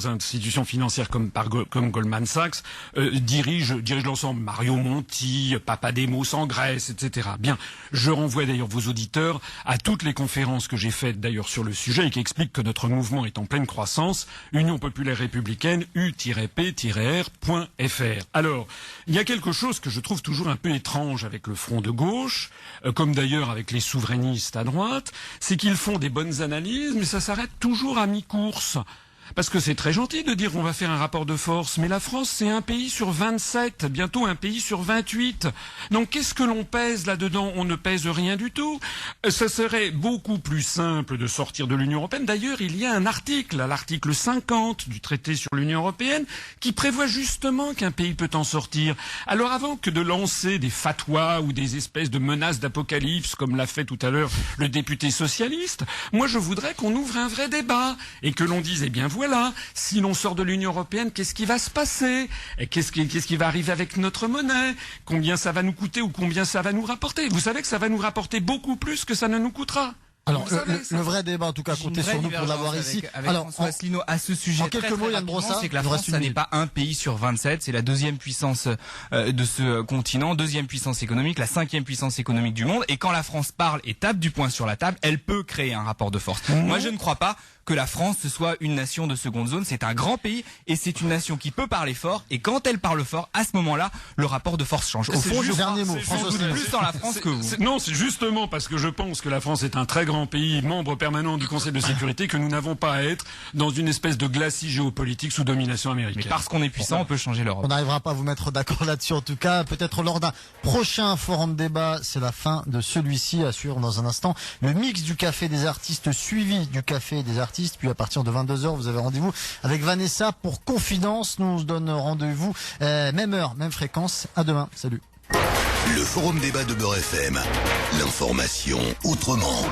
institutions financières comme Goldman Sachs dirigent l'ensemble. Mario Monti, Papademos en Grèce, etc. Bien, je renvoie d'ailleurs vos auditeurs à toutes les conférences que j'ai faites d'ailleurs sur le sujet et qui expliquent que notre mouvement est en pleine croissance. Union populaire républicaine, u-p-r.fr. Alors, il y a quelque chose que je trouve toujours un peu étrange avec le front de gauche, comme d'ailleurs avec les souverainistes à droite, c'est qu'ils font des bonnes analyses, mais ça s'arrête toujours à mi-course. Parce que c'est très gentil de dire on va faire un rapport de force, mais la France c'est un pays sur 27, bientôt un pays sur 28. Donc qu'est-ce que l'on pèse là-dedans? On ne pèse rien du tout. Ça serait beaucoup plus simple de sortir de l'Union européenne. D'ailleurs, il y a un article, l'article 50 du traité sur l'Union européenne, qui prévoit justement qu'un pays peut en sortir. Alors avant que de lancer des fatwas ou des espèces de menaces d'apocalypse, comme l'a fait tout à l'heure le député socialiste, moi je voudrais qu'on ouvre un vrai débat et que l'on dise, eh bien voilà, si l'on sort de l'Union européenne, qu'est-ce qui va se passer? Qu'est-ce qui va arriver avec notre monnaie? Combien ça va nous coûter ou combien ça va nous rapporter? Vous savez que ça va nous rapporter beaucoup plus que ça ne nous coûtera. Alors, le vrai débat, en tout cas, comptez sur nous pour l'avoir ici. Alors, François Asselineau, à ce sujet, en quelques mots, Yann Brossard, c'est que la France, ça n'est pas un pays sur 27, c'est la deuxième puissance de ce continent, deuxième puissance économique, la cinquième puissance économique du monde. Et quand la France parle et tape du poing sur la table, elle peut créer un rapport de force. Moi, je ne crois pas que la France ce soit une nation de seconde zone. C'est un grand pays et c'est une nation qui peut parler fort. Et quand elle parle fort, à ce moment-là, le rapport de force change. Au fond, je pense plus dans la France que vous. Non, c'est justement parce que je pense que la France est un très grand pays, membre permanent du Conseil de sécurité, que nous n'avons pas à être dans une espèce de glacis géopolitique sous domination américaine. Mais parce qu'on est puissant, on peut changer l'Europe. On n'arrivera pas à vous mettre d'accord là-dessus, en tout cas. Peut-être lors d'un prochain forum débat, c'est la fin de celui-ci, assure dans un instant le mix du café des artistes suivi du café des artistes. Puis à partir de 22h, vous avez rendez-vous avec Vanessa pour Confidence. Nous, on se donne rendez-vous, même heure, même fréquence. À demain. Salut. Le forum débat de Beurre FM. L'information autrement.